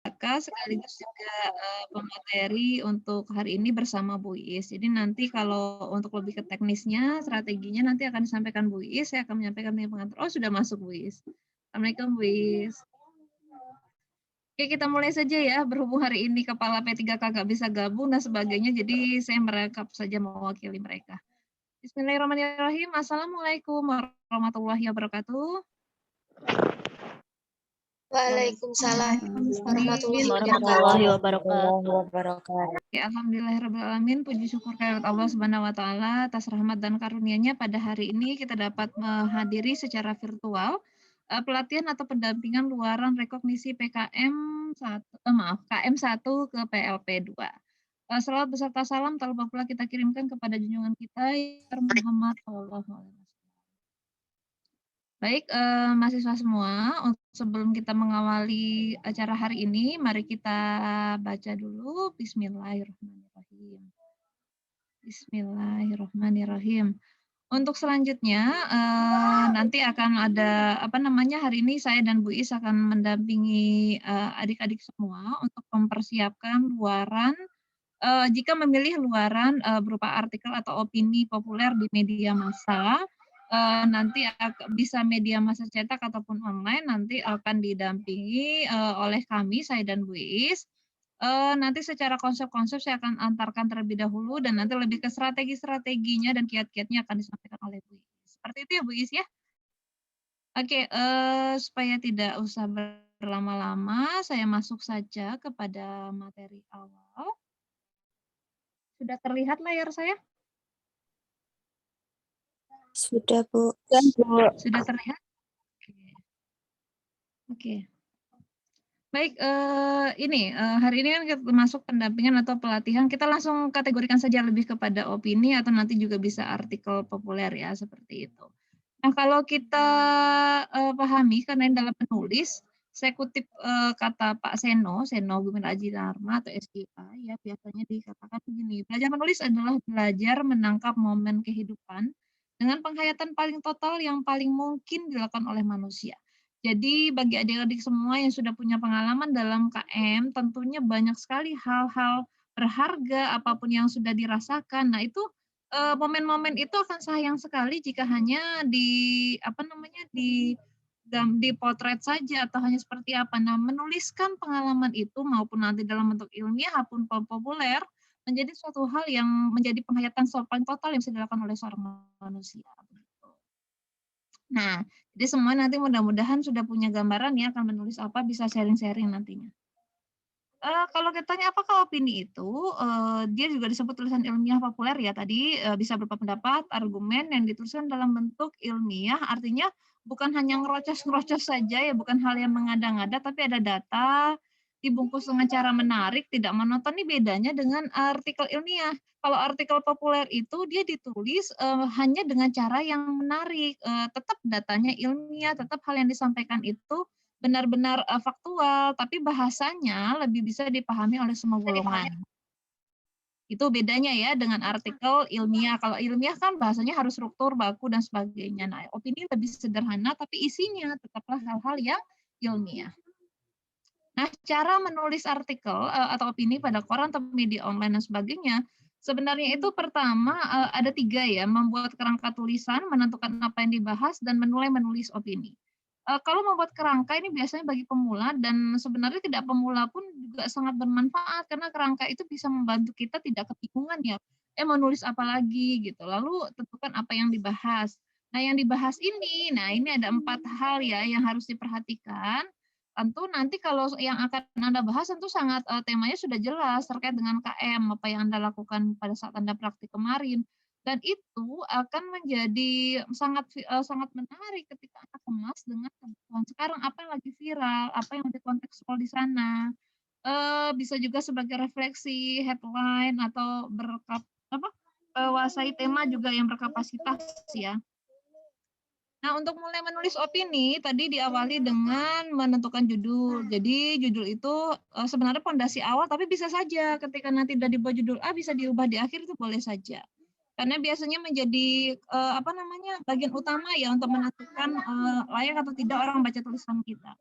Kakak sekaligus juga pemateri untuk hari ini bersama Bu Iis. Jadi nanti kalau untuk lebih ke teknisnya, strateginya nanti akan disampaikan Bu Iis, saya akan menyampaikan dengan pengantar. Oh, sudah masuk Bu Iis. Assalamualaikum Bu Iis. Oke, kita mulai saja ya. Berhubung hari ini kepala P3K nggak bisa gabung dan sebagainya, jadi saya merekap saja mewakili mereka. Bismillahirrahmanirrahim. Assalamualaikum warahmatullahi wabarakatuh. Waalaikumsalam warahmatullahi Warahmatullahi wabarakatuh. wabarakatuh. Ya, alhamdulillahirrahmanirrahim. Puji syukur kehadirat Allah Subhanahu wa taala atas rahmat dan karunia-Nya pada hari ini kita dapat menghadiri secara virtual pelatihan atau pendampingan luaran rekognisi PKM 1 KM1 ke PLP 2. Selawat beserta salam tak lupa pula kita kirimkan kepada junjungan kita Muhammad sallallahu alaihi wasallam. Baik, mahasiswa semua, sebelum kita mengawali acara hari ini, mari kita baca dulu Bismillahirrahmanirrahim. Bismillahirrahmanirrahim. Untuk selanjutnya, nanti akan ada, hari ini saya dan Bu Is akan mendampingi adik-adik semua untuk mempersiapkan luaran, jika memilih luaran berupa artikel atau opini populer di media massa, nanti bisa media massa cetak ataupun online, nanti akan didampingi oleh kami, saya dan Bu Is. Nanti secara konsep-konsep saya akan antarkan terlebih dahulu dan nanti lebih ke strategi-strateginya dan kiat-kiatnya akan disampaikan oleh Bu Is. Seperti itu ya Bu Is ya? Oke, supaya tidak usah berlama-lama, saya masuk saja kepada materi awal. Sudah terlihat layar saya? Sudah, Bu. Sudah terlihat? Oke. Baik, hari ini kan kita masuk pendampingan atau pelatihan, kita langsung kategorikan saja lebih kepada opini atau nanti juga bisa artikel populer ya, seperti itu. Nah, kalau kita pahami karena ini dalam menulis, saya kutip kata Pak Seno Gumilar Aji Dharma atau SGA ya, biasanya dikatakan begini, belajar menulis adalah belajar menangkap momen kehidupan dengan penghayatan paling total yang paling mungkin dilakukan oleh manusia. Jadi bagi adik-adik semua yang sudah punya pengalaman dalam KM, tentunya banyak sekali hal-hal berharga apapun yang sudah dirasakan. Nah, itu momen-momen itu akan sayang sekali jika hanya dipotret saja atau hanya seperti apa. Nah, menuliskan pengalaman itu maupun nanti dalam bentuk ilmiah maupun populer menjadi suatu hal yang menjadi penghayatan paling total yang bisa dilakukan oleh seorang manusia. Nah, jadi semua nanti mudah-mudahan sudah punya gambaran ya akan menulis apa, bisa sharing-sharing nantinya. Kalau kita tanya apakah opini itu, dia juga disebut tulisan ilmiah populer ya tadi, bisa berupa pendapat, argumen yang dituliskan dalam bentuk ilmiah, artinya bukan hanya ngerocos-ngerocos saja ya, bukan hal yang mengada-ngada, tapi ada data, dibungkus dengan cara menarik, tidak monoton. Ini bedanya dengan artikel ilmiah. Kalau artikel populer itu dia ditulis, hanya dengan cara yang menarik, tetap datanya ilmiah, tetap hal yang disampaikan itu benar-benar faktual, tapi bahasanya lebih bisa dipahami oleh semua golongan. Itu bedanya ya dengan artikel ilmiah. Kalau ilmiah kan bahasanya harus struktur, baku, dan sebagainya. Nah, opini lebih sederhana, tapi isinya tetaplah hal-hal yang ilmiah. Nah, cara menulis artikel atau opini pada koran atau media online dan sebagainya, sebenarnya itu pertama ada 3 ya, membuat kerangka tulisan, menentukan apa yang dibahas, dan memulai menulis opini. Kalau membuat kerangka ini biasanya bagi pemula dan sebenarnya tidak pemula pun juga sangat bermanfaat karena kerangka itu bisa membantu kita tidak kebingungan ya, mau nulis apa lagi gitu, lalu tentukan apa yang dibahas. Nah, yang dibahas ini ada 4 hal ya yang harus diperhatikan. Tentu nanti kalau yang akan Anda bahas tentu sangat temanya sudah jelas terkait dengan KM, apa yang Anda lakukan pada saat Anda praktik kemarin. Dan itu akan menjadi sangat menarik ketika Anda kemas dengan kebutuhan sekarang, apa yang lagi viral, apa yang lagi kontekstual di sana. Bisa juga sebagai refleksi, headline, atau wasai tema juga yang berkapasitas ya. Nah, untuk mulai menulis opini, tadi diawali dengan menentukan judul. Jadi, judul itu sebenarnya pondasi awal, tapi bisa saja ketika nanti sudah dibuat judul A, bisa diubah di akhir, itu boleh saja. Karena biasanya menjadi, bagian utama ya untuk menentukan layak atau tidak orang baca tulisan kita.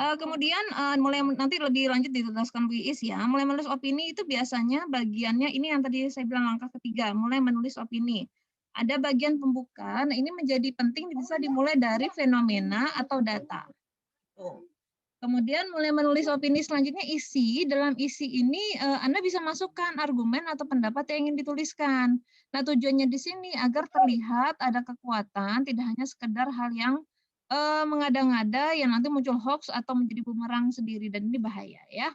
Kemudian mulai nanti lebih lanjut ditegaskan Bu Iis ya. Mulai menulis opini itu biasanya bagiannya ini yang tadi saya bilang langkah ketiga, mulai menulis opini. Ada bagian pembuka. Nah, ini menjadi penting bisa dimulai dari fenomena atau data. Kemudian mulai menulis opini selanjutnya isi. Dalam isi ini Anda bisa masukkan argumen atau pendapat yang ingin dituliskan. Nah, tujuannya di sini agar terlihat ada kekuatan, tidak hanya sekedar hal yang mengada-ngada yang nanti muncul hoax atau menjadi bumerang sendiri, dan ini bahaya ya.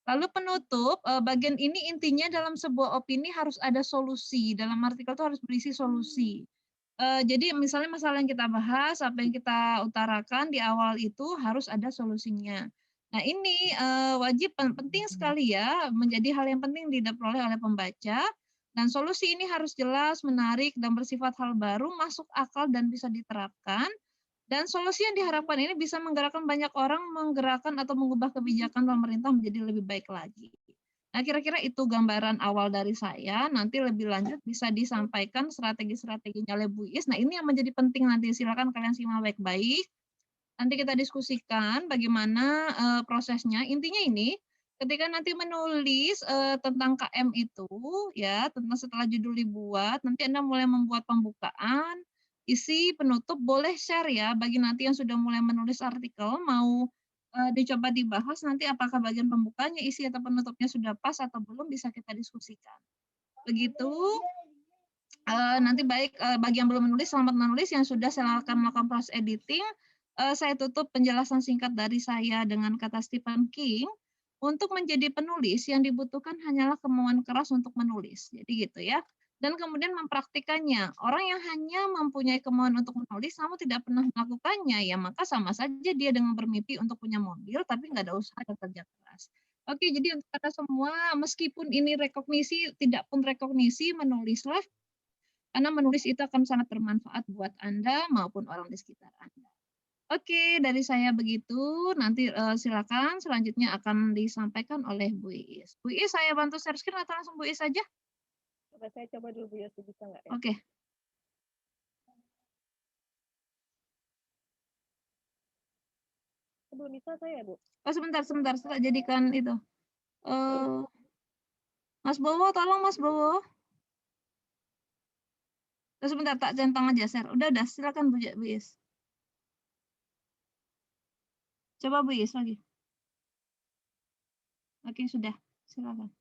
Lalu penutup, bagian ini intinya dalam sebuah opini harus ada solusi. Dalam artikel itu harus berisi solusi. Jadi misalnya masalah yang kita bahas, apa yang kita utarakan di awal itu harus ada solusinya. Nah ini wajib penting sekali ya, menjadi hal yang penting diperoleh oleh pembaca. Dan solusi ini harus jelas, menarik, dan bersifat hal baru, masuk akal, dan bisa diterapkan. Dan solusi yang diharapkan ini bisa menggerakkan banyak orang, menggerakkan atau mengubah kebijakan pemerintah menjadi lebih baik lagi. Nah, kira-kira itu gambaran awal dari saya. Nanti lebih lanjut bisa disampaikan strategi-strateginya oleh Bu Is. Nah, ini yang menjadi penting nanti. Silakan kalian simak baik-baik. Nanti kita diskusikan bagaimana prosesnya. Intinya ini, ketika nanti menulis tentang KM itu, ya, tentang setelah judul dibuat, nanti Anda mulai membuat pembukaan, isi, penutup, boleh share ya, bagi nanti yang sudah mulai menulis artikel, mau dicoba dibahas nanti apakah bagian pembukanya, isi atau penutupnya sudah pas atau belum, bisa kita diskusikan. Begitu. Nanti baik bagi yang belum menulis, selamat menulis. Yang sudah, silakan melakukan proses editing. Saya tutup penjelasan singkat dari saya dengan kata Stephen King. Untuk menjadi penulis yang dibutuhkan hanyalah kemauan keras untuk menulis. Jadi gitu ya. Dan kemudian mempraktikannya. Orang yang hanya mempunyai kemauan untuk menulis, namun tidak pernah melakukannya, ya maka sama saja dia dengan bermimpi untuk punya mobil, tapi nggak ada usaha dan kerja keras. Oke, jadi untuk kita semua, meskipun ini rekognisi, tidak pun rekognisi, menulislah, karena menulis itu akan sangat bermanfaat buat Anda maupun orang di sekitar Anda. Oke, dari saya begitu. Nanti silakan selanjutnya akan disampaikan oleh Bu Iis. Bu Iis, saya bantu share screen atau langsung Bu Iis saja? Coba saya coba dulu Bu Yosi, bisa nggak ya? Oke. Belum bisa saya, Bu. Oh, sebentar. Saya jadikan itu. Mas Bowo, tolong Mas Bowo. Sebentar, tak centang aja share. Udah, silakan Bu Iis. Coba Bu Iis lagi. Oke, sudah. Silakan.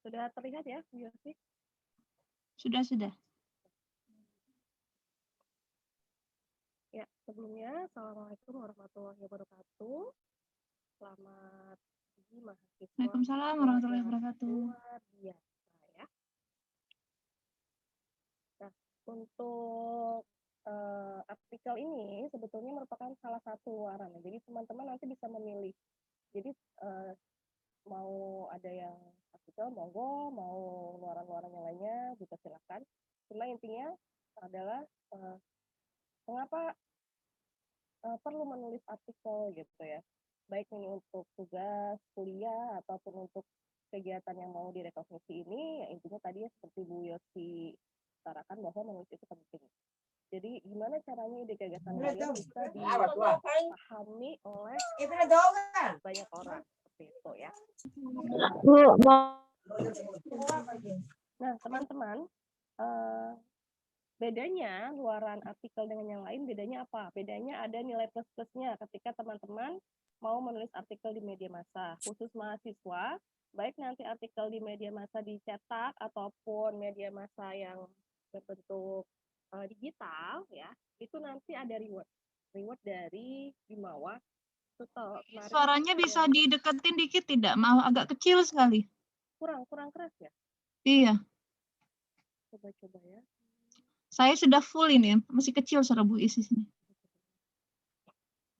Sudah terlihat ya, Bu Yosi? Sudah. Ya, sebelumnya, Assalamualaikum warahmatullahi wabarakatuh. Selamat pagi, mahasiswa. Waalaikumsalam warahmatullahi wabarakatuh. Luar biasa ya. Nah, untuk artikel ini sebetulnya merupakan salah satu luaran. Jadi teman-teman nanti bisa memilih. Jadi mau ada yang artikel, monggo, mau luaran-luaran yang lainnya juga silakan. Cuma intinya adalah mengapa perlu menulis artikel gitu ya, baik ini untuk tugas kuliah ataupun untuk kegiatan yang mau direkognisi ini, ya intinya tadi ya seperti Bu Yosi utarakan bahwa menulis itu penting. Jadi gimana caranya ide gagasan kalian bisa dipahami oleh banyak orang seperti itu ya. Nah teman-teman, bedanya luaran artikel dengan yang lain, bedanya apa? Bedanya ada nilai plus-plusnya ketika teman-teman mau menulis artikel di media massa, khusus mahasiswa, baik nanti artikel di media massa dicetak ataupun media massa yang berbentuk digital, ya, itu nanti ada reward dari Bimawa. Suaranya bisa dideketin dikit tidak? Mau agak kecil sekali. Kurang keras ya? Iya. Coba ya. Saya sudah full ini, masih kecil suara Bu Is di sini.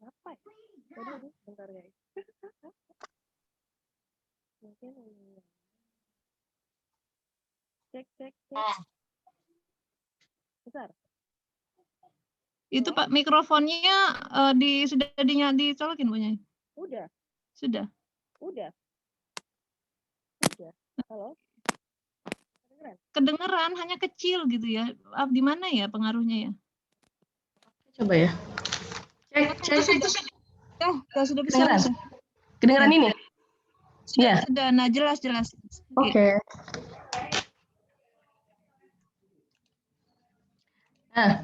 Apa ya? Waduh, bentar guys. Mungkin Cek, cek, cek. Bentar. Itu Pak mikrofonnya sudah dicolokin Bu Nyai? Udah. Sudah. Udah. Halo? Kedengeran hanya kecil gitu ya. Di mana ya pengaruhnya ya? Coba ya. Cek. Sudah bisa. Kedengeran? Kedengeran ini? Sudah, sudah. Nah, jelas. Oke. Nah,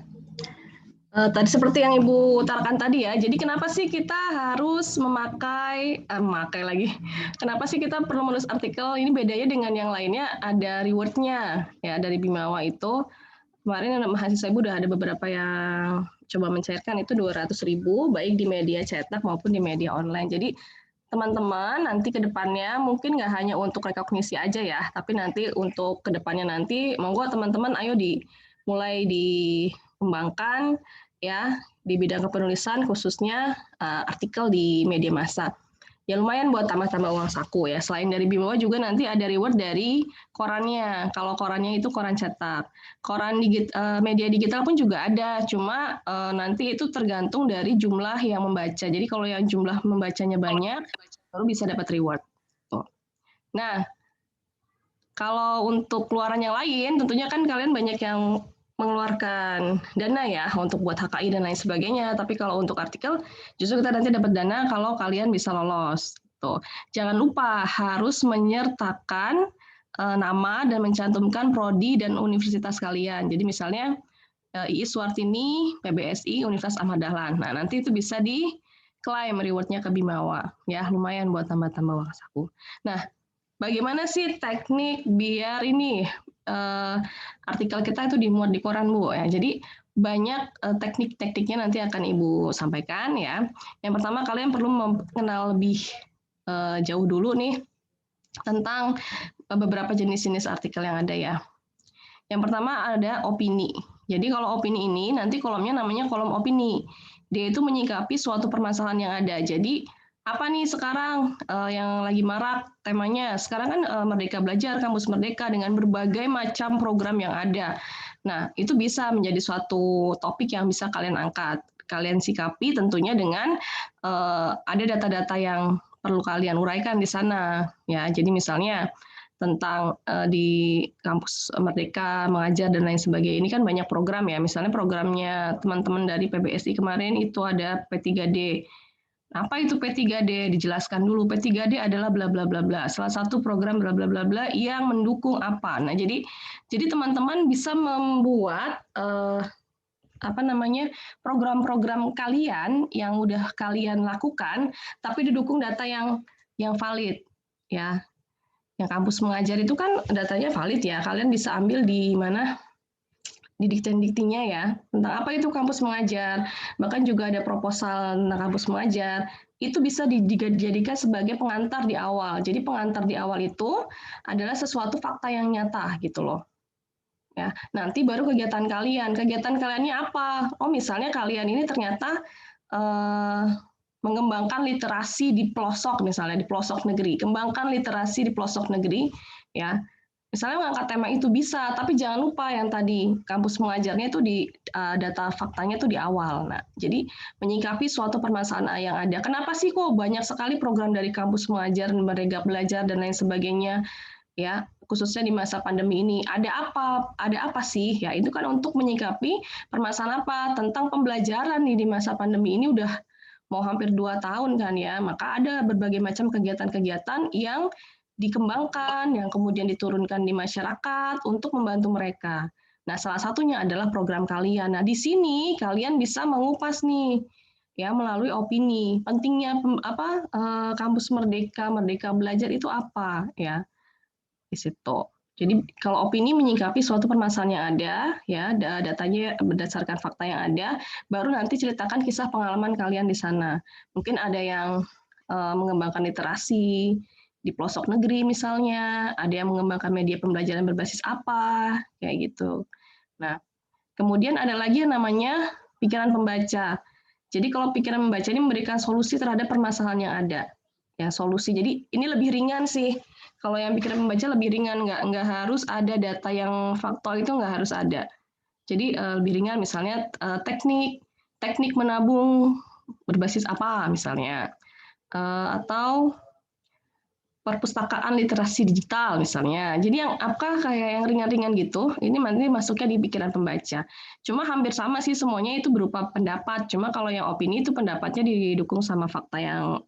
tadi seperti yang Ibu utarakan tadi ya, jadi kenapa sih kita harus memakai lagi, kenapa sih kita perlu menulis artikel, ini bedanya dengan yang lainnya, ada reward-nya, ya dari Bimawa itu, kemarin mahasiswa Ibu udah ada beberapa yang coba mencairkan itu 200.000, baik di media cetak maupun di media online, jadi teman-teman nanti ke depannya mungkin nggak hanya untuk rekognisi aja ya, tapi nanti untuk ke depannya nanti, monggo teman-teman ayo mulai dikembangkan ya di bidang kepenulisan khususnya artikel di media massa. Ya lumayan buat tambah-tambah uang saku ya. Selain dari Bimawa juga nanti ada reward dari korannya. Kalau korannya itu koran cetak. Koran media digital pun juga ada, cuma nanti itu tergantung dari jumlah yang membaca. Jadi kalau yang jumlah membacanya banyak, baru bisa dapat reward. Nah, kalau untuk keluaran yang lain, tentunya kan kalian banyak yang mengeluarkan dana ya untuk buat HKI dan lain sebagainya. Tapi kalau untuk artikel, justru kita nanti dapat dana kalau kalian bisa lolos. Tuh. Jangan lupa harus menyertakan nama dan mencantumkan prodi dan universitas kalian. Jadi misalnya II Suwartini, PBSI, Universitas Ahmad Dahlan. Nah, nanti itu bisa diklaim reward-nya ke Bimawa. Ya, lumayan buat tambah-tambah uang saku. Nah, bagaimana sih teknik biar ini artikel kita itu dimuat di koran Bu ya. Jadi banyak teknik-tekniknya nanti akan Ibu sampaikan ya. Yang pertama kalian perlu mengenal lebih jauh dulu nih tentang beberapa jenis-jenis artikel yang ada ya. Yang pertama ada opini. Jadi kalau opini ini nanti kolomnya namanya kolom opini. Dia itu menyikapi suatu permasalahan yang ada. Jadi apa nih sekarang yang lagi marak temanya? Sekarang kan Merdeka Belajar, Kampus Merdeka dengan berbagai macam program yang ada. Nah, itu bisa menjadi suatu topik yang bisa kalian angkat. Kalian sikapi tentunya dengan ada data-data yang perlu kalian uraikan di sana. Ya, jadi misalnya tentang di kampus Merdeka mengajar dan lain sebagainya. Ini kan banyak program ya. Misalnya programnya teman-teman dari PBSI kemarin itu ada P3D. Apa itu P3D? Dijelaskan dulu. P3D adalah bla bla bla bla. Salah satu program bla bla bla bla yang mendukung apa. Nah, jadi teman-teman bisa membuat program-program kalian yang udah kalian lakukan tapi didukung data yang valid ya. Yang kampus mengajar itu kan datanya valid ya. Kalian bisa ambil di mana? Di dikti-diktinya ya, tentang apa itu kampus mengajar, bahkan juga ada proposal tentang kampus mengajar, itu bisa dijadikan sebagai pengantar di awal. Jadi pengantar di awal itu adalah sesuatu fakta yang nyata gitu loh. Ya, nanti baru kegiatan kalian. Kegiatan kaliannya apa? Oh, misalnya kalian ini ternyata mengembangkan literasi di pelosok, misalnya di pelosok negeri. Kembangkan literasi di pelosok negeri, ya. Misalnya mengangkat tema itu bisa, tapi jangan lupa yang tadi kampus mengajarnya itu di data faktanya itu di awal. Nah, jadi menyikapi suatu permasalahan yang ada. Kenapa sih kok banyak sekali program dari kampus mengajar, Merdeka Belajar dan lain sebagainya, ya khususnya di masa pandemi ini. Ada apa sih? Ya itu kan untuk menyikapi permasalahan apa tentang pembelajaran nih di masa pandemi ini udah mau hampir 2 tahun kan ya. Maka ada berbagai macam kegiatan-kegiatan yang dikembangkan, yang kemudian diturunkan di masyarakat untuk membantu mereka. Nah, salah satunya adalah program kalian. Nah, di sini kalian bisa mengupas nih, ya melalui opini. Pentingnya kampus Merdeka Belajar itu apa, ya di situ. Jadi kalau opini menyikapi suatu permasalahan yang ada, ya datanya berdasarkan fakta yang ada, baru nanti ceritakan kisah pengalaman kalian di sana. Mungkin ada yang mengembangkan literasi di pelosok negeri misalnya, ada yang mengembangkan media pembelajaran berbasis apa, kayak gitu. Nah, kemudian ada lagi yang namanya pikiran pembaca. Jadi kalau pikiran membaca ini memberikan solusi terhadap permasalahan yang ada. Ya, solusi. Jadi ini lebih ringan sih. Kalau yang pikiran pembaca lebih ringan, nggak harus ada data yang faktual, itu nggak harus ada. Jadi lebih ringan, misalnya teknik menabung berbasis apa misalnya, atau perpustakaan literasi digital misalnya. Jadi yang apa kayak yang ringan-ringan gitu, ini nanti masuknya di pikiran pembaca. Cuma hampir sama sih semuanya itu berupa pendapat. Cuma kalau yang opini itu pendapatnya didukung sama fakta yang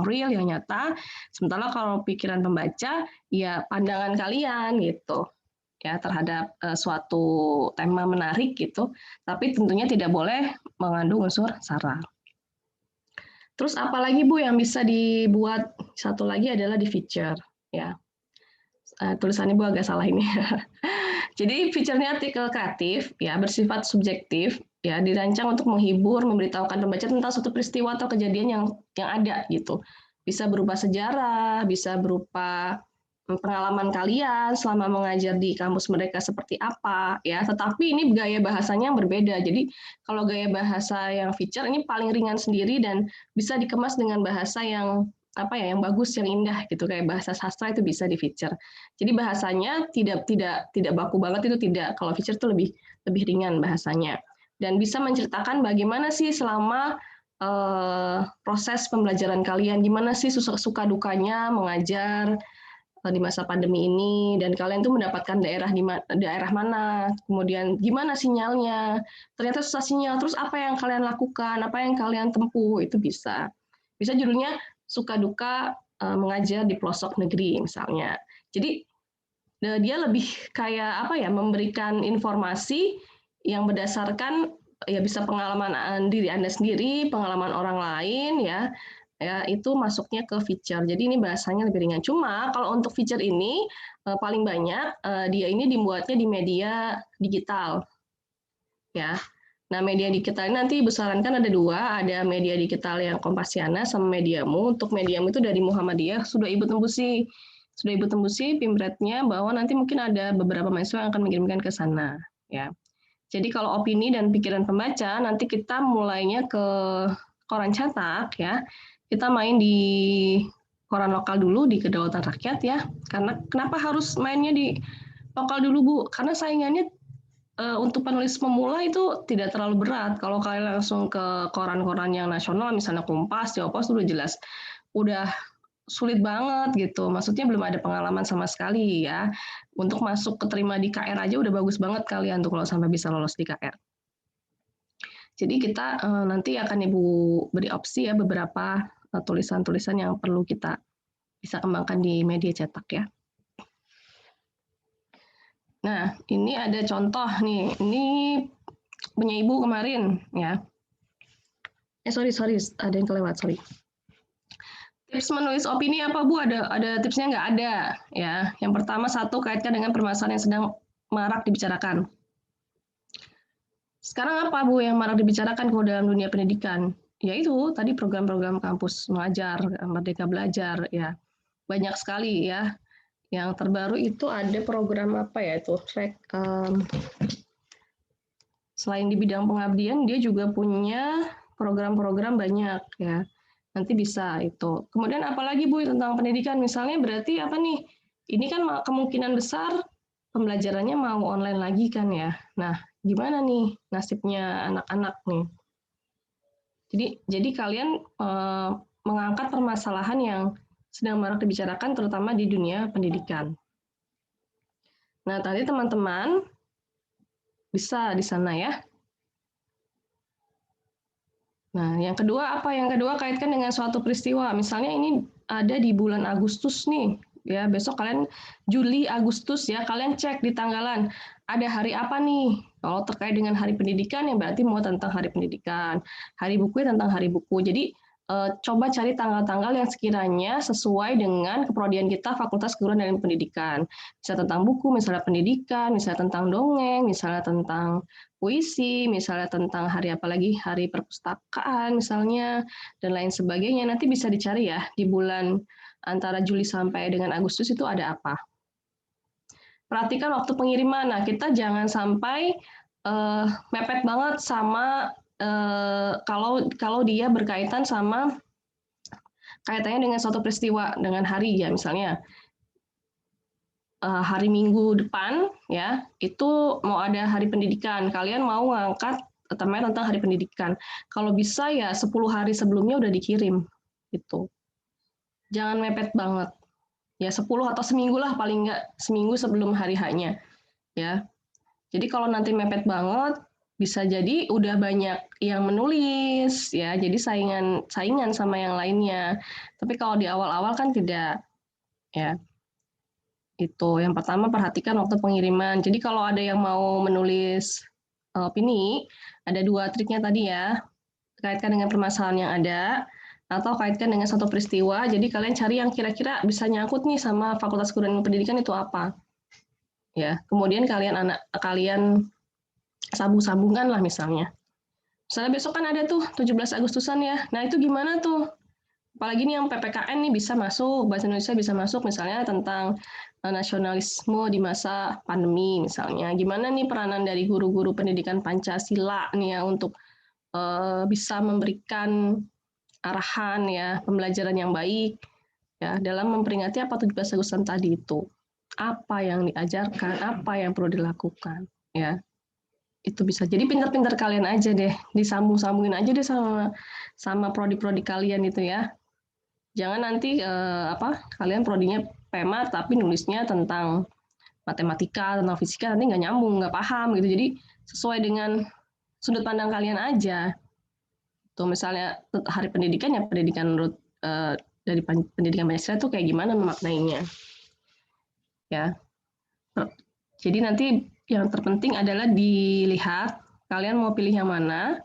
real, yang nyata. Sementara kalau pikiran pembaca ya pandangan kalian gitu ya terhadap suatu tema menarik gitu. Tapi tentunya tidak boleh mengandung unsur sara. Terus apalagi Bu yang bisa dibuat? Satu lagi adalah di feature ya. Tulisannya Bu agak salah ini. Jadi feature-nya artikel kreatif ya, bersifat subjektif ya, dirancang untuk menghibur, memberitahukan pembaca tentang suatu peristiwa atau kejadian yang ada gitu. Bisa berupa sejarah, bisa berupa pengalaman kalian selama mengajar di kampus mereka seperti apa ya, tetapi ini gaya bahasanya yang berbeda. Jadi kalau gaya bahasa yang feature ini paling ringan sendiri dan bisa dikemas dengan bahasa yang yang bagus, yang indah gitu, kayak bahasa sastra itu bisa di feature. Jadi bahasanya tidak baku banget, itu tidak. Kalau feature itu lebih ringan bahasanya dan bisa menceritakan bagaimana sih selama proses pembelajaran kalian, gimana sih suka dukanya mengajar di masa pandemi ini, dan kalian tuh mendapatkan daerah mana, kemudian gimana sinyalnya, ternyata susah sinyal, terus apa yang kalian lakukan, apa yang kalian tempuh, itu bisa judulnya suka duka mengajar di pelosok negeri misalnya. Jadi dia lebih kayak memberikan informasi yang berdasarkan ya bisa pengalaman diri Anda sendiri, pengalaman orang lain ya itu masuknya ke feature. Jadi ini bahasanya lebih ringan. Cuma kalau untuk feature ini paling banyak dia ini dibuatnya di media digital. Ya. Nah, media digital ini nanti Ibu sarankan ada 2, ada media digital yang Kompasiana sama Mediamu. Untuk Mediamu itu dari Muhammadiyah sudah Ibu tembusi Pimretnya, bahwa nanti mungkin ada beberapa mahasiswa yang akan mengirimkan ke sana, ya. Jadi kalau opini dan pikiran pembaca nanti kita mulainya ke koran cetak ya. Kita main di koran lokal dulu di Kedaulatan Rakyat ya. Karena kenapa harus mainnya di lokal dulu Bu? Karena saingannya untuk penulis pemula itu tidak terlalu berat. Kalau kalian langsung ke koran-koran yang nasional, misalnya Kompas, Jawa Pos, udah jelas, udah sulit banget gitu. Maksudnya belum ada pengalaman sama sekali ya. Untuk masuk keterima di KR aja udah bagus banget kalian tuh kalau sampai bisa lolos di KR. Jadi kita nanti akan Ibu beri opsi ya beberapa tulisan-tulisan yang perlu kita bisa kembangkan di media cetak ya. Nah, ini ada contoh nih. Ini punya Ibu kemarin ya. Sorry, ada yang kelewat, sorry. Tips menulis opini apa Bu? Ada tipsnya nggak? Ada ya. Yang pertama, 1, kaitkan dengan permasalahan yang sedang marak dibicarakan. Sekarang apa Bu yang marak dibicarakan kalau dalam dunia pendidikan? Yaitu tadi program-program kampus mengajar, Merdeka Belajar ya. Banyak sekali ya. Yang terbaru itu ada program apa ya itu? Selain di bidang pengabdian, dia juga punya program-program banyak ya. Nanti bisa itu. Kemudian apalagi Bu tentang pendidikan, misalnya berarti apa nih? Ini kan kemungkinan besar pembelajarannya mau online lagi kan ya. Nah, gimana nih nasibnya anak-anak nih? Jadi kalian mengangkat permasalahan yang sedang marak dibicarakan terutama di dunia pendidikan. Nah, tadi teman-teman bisa di sana ya. Nah, yang kedua apa? Yang kedua kaitkan dengan suatu peristiwa. Misalnya ini ada di bulan Agustus nih. Ya, besok kalian Juli, Agustus ya, kalian cek di tanggalan. Ada hari apa nih? Kalau terkait dengan hari pendidikan ya berarti mau tentang hari pendidikan. Hari buku ya tentang hari buku. Jadi coba cari tanggal-tanggal yang sekiranya sesuai dengan keprodian kita Fakultas Keguruan dan Pendidikan. Misalnya tentang buku, misalnya pendidikan, misalnya tentang dongeng, misalnya tentang puisi, misalnya tentang hari apa lagi, hari perpustakaan misalnya, dan lain sebagainya. Nanti bisa dicari ya di bulan antara Juli sampai dengan Agustus itu ada apa. Perhatikan waktu pengiriman. Nah, kita jangan sampai mepet banget sama kalau dia berkaitan sama kaitannya dengan suatu peristiwa dengan hari ya misalnya hari Minggu depan ya itu mau ada hari pendidikan, kalian mau ngangkat tema tentang hari pendidikan. Kalau bisa ya 10 hari sebelumnya udah dikirim gitu. Jangan mepet banget. Ya 10 atau seminggu lah paling nggak seminggu sebelum hari H-nya ya. Jadi kalau nanti mepet banget bisa jadi udah banyak yang menulis ya. Jadi saingan sama yang lainnya. Tapi kalau di awal-awal kan tidak ya. Itu yang pertama perhatikan waktu pengiriman. Jadi kalau ada yang mau menulis opini, ada 2 triknya tadi ya. Kaitkan dengan permasalahan yang ada atau kaitkan dengan satu peristiwa. Jadi kalian cari yang kira-kira bisa nyangkut nih sama Fakultas Guru dan Pendidikan itu apa. Ya, kemudian kalian sambung-sambungkan lah misalnya. Misalnya besok kan ada tuh 17 Agustusan ya. Nah, itu gimana tuh? Apalagi nih yang PPKN nih bisa masuk, bahasa Indonesia bisa masuk misalnya tentang nasionalisme di masa pandemi misalnya. Gimana nih peranan dari guru-guru pendidikan Pancasila nih ya untuk bisa memberikan arahan ya pembelajaran yang baik ya dalam memperingati apa 17 Agustus tadi itu. Apa yang diajarkan, apa yang perlu dilakukan ya. Itu bisa. Jadi pintar-pintar kalian aja deh, disambung-sambungin aja deh sama prodi-prodi kalian itu ya. Jangan nanti kalian prodinya PEMA tapi nulisnya tentang matematika, tentang fisika nanti nggak nyambung, nggak paham gitu. Jadi sesuai dengan sudut pandang kalian aja. Tuh misalnya hari pendidikan ya pendidikan menurut dari pendidikan Pancasila itu kayak gimana memaknainya. Ya. Jadi nanti yang terpenting adalah dilihat kalian mau pilih yang mana,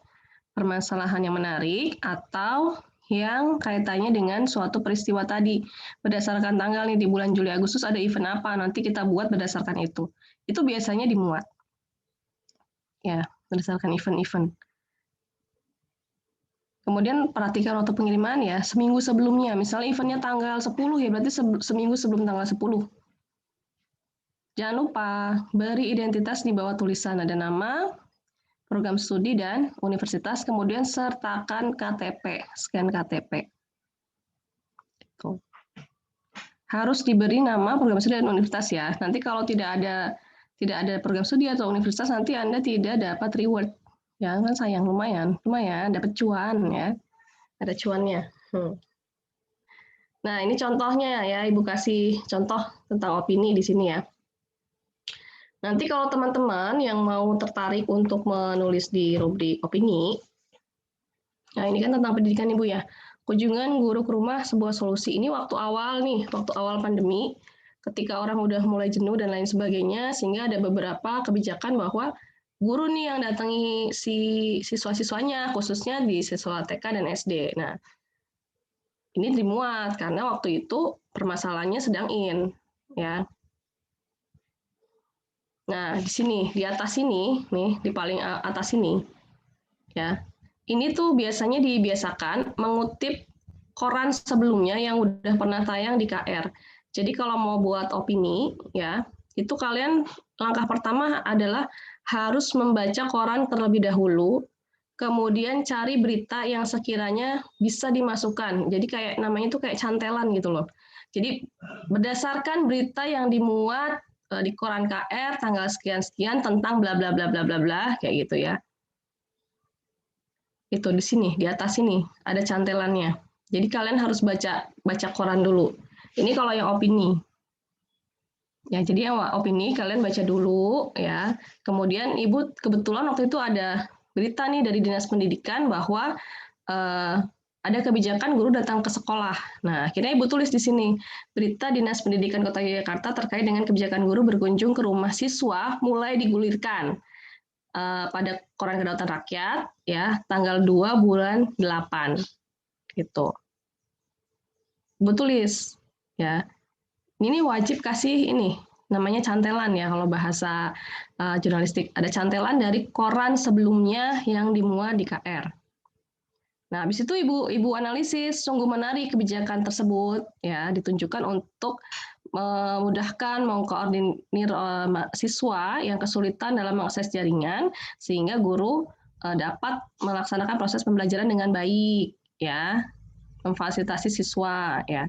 permasalahan yang menarik atau yang kaitannya dengan suatu peristiwa tadi. Berdasarkan tanggal nih di bulan Juli Agustus ada event apa, nanti kita buat berdasarkan itu. Itu biasanya dimuat. Ya, berdasarkan event-event. Kemudian perhatikan waktu pengiriman ya, seminggu sebelumnya. Misalnya eventnya tanggal 10 ya, berarti seminggu sebelum tanggal 10. Jangan lupa beri identitas di bawah tulisan ada nama, program studi dan universitas, kemudian sertakan KTP, scan KTP. Itu. Harus diberi nama program studi dan universitas ya. Nanti kalau tidak ada program studi atau universitas, nanti Anda tidak dapat reward. Ya kan sayang, lumayan dapat cuan ya. Ada cuannya. Nah, ini contohnya ya, Ibu kasih contoh tentang opini di sini ya. Nanti kalau teman-teman yang mau tertarik untuk menulis di rubrik opini, nah ini kan tentang pendidikan Ibu ya, kunjungan guru ke rumah sebuah solusi. Ini waktu awal pandemi, ketika orang udah mulai jenuh dan lain sebagainya, sehingga ada beberapa kebijakan bahwa guru nih yang datangi si siswa-siswanya, khususnya di siswa TK dan SD. Nah, ini dimuat karena waktu itu permasalahannya sedang ya. Nah, di sini, di atas sini, nih, di paling atas sini, ya. Ini tuh biasanya dibiasakan mengutip koran sebelumnya yang udah pernah tayang di KR. Jadi kalau mau buat opini, ya, itu kalian langkah pertama adalah harus membaca koran terlebih dahulu, kemudian cari berita yang sekiranya bisa dimasukkan. Jadi kayak namanya itu kayak cantelan gitu loh. Jadi berdasarkan berita yang dimuat di koran KR tanggal sekian-sekian tentang bla bla bla bla bla bla kayak gitu ya. Itu di sini, di atas sini ada cantelannya. Jadi kalian harus baca koran dulu. Ini kalau yang opini. Ya, jadi yang opini kalian baca dulu ya. Kemudian Ibu kebetulan waktu itu ada berita nih dari Dinas Pendidikan bahwa ada kebijakan guru datang ke sekolah. Nah, akhirnya Ibu tulis di sini, berita Dinas Pendidikan Kota Yogyakarta terkait dengan kebijakan guru berkunjung ke rumah siswa mulai digulirkan pada Koran Kedaulatan Rakyat, ya, tanggal 2 bulan 8. Gitu. Ibu tulis, ya. Ini wajib kasih ini, namanya cantelan ya, kalau bahasa jurnalistik. Ada cantelan dari koran sebelumnya yang dimuat di KR. Nah, habis itu Ibu analisis sungguh menarik kebijakan tersebut ya ditunjukkan untuk memudahkan mengkoordinir siswa yang kesulitan dalam mengakses jaringan sehingga guru dapat melaksanakan proses pembelajaran dengan baik ya, memfasilitasi siswa ya.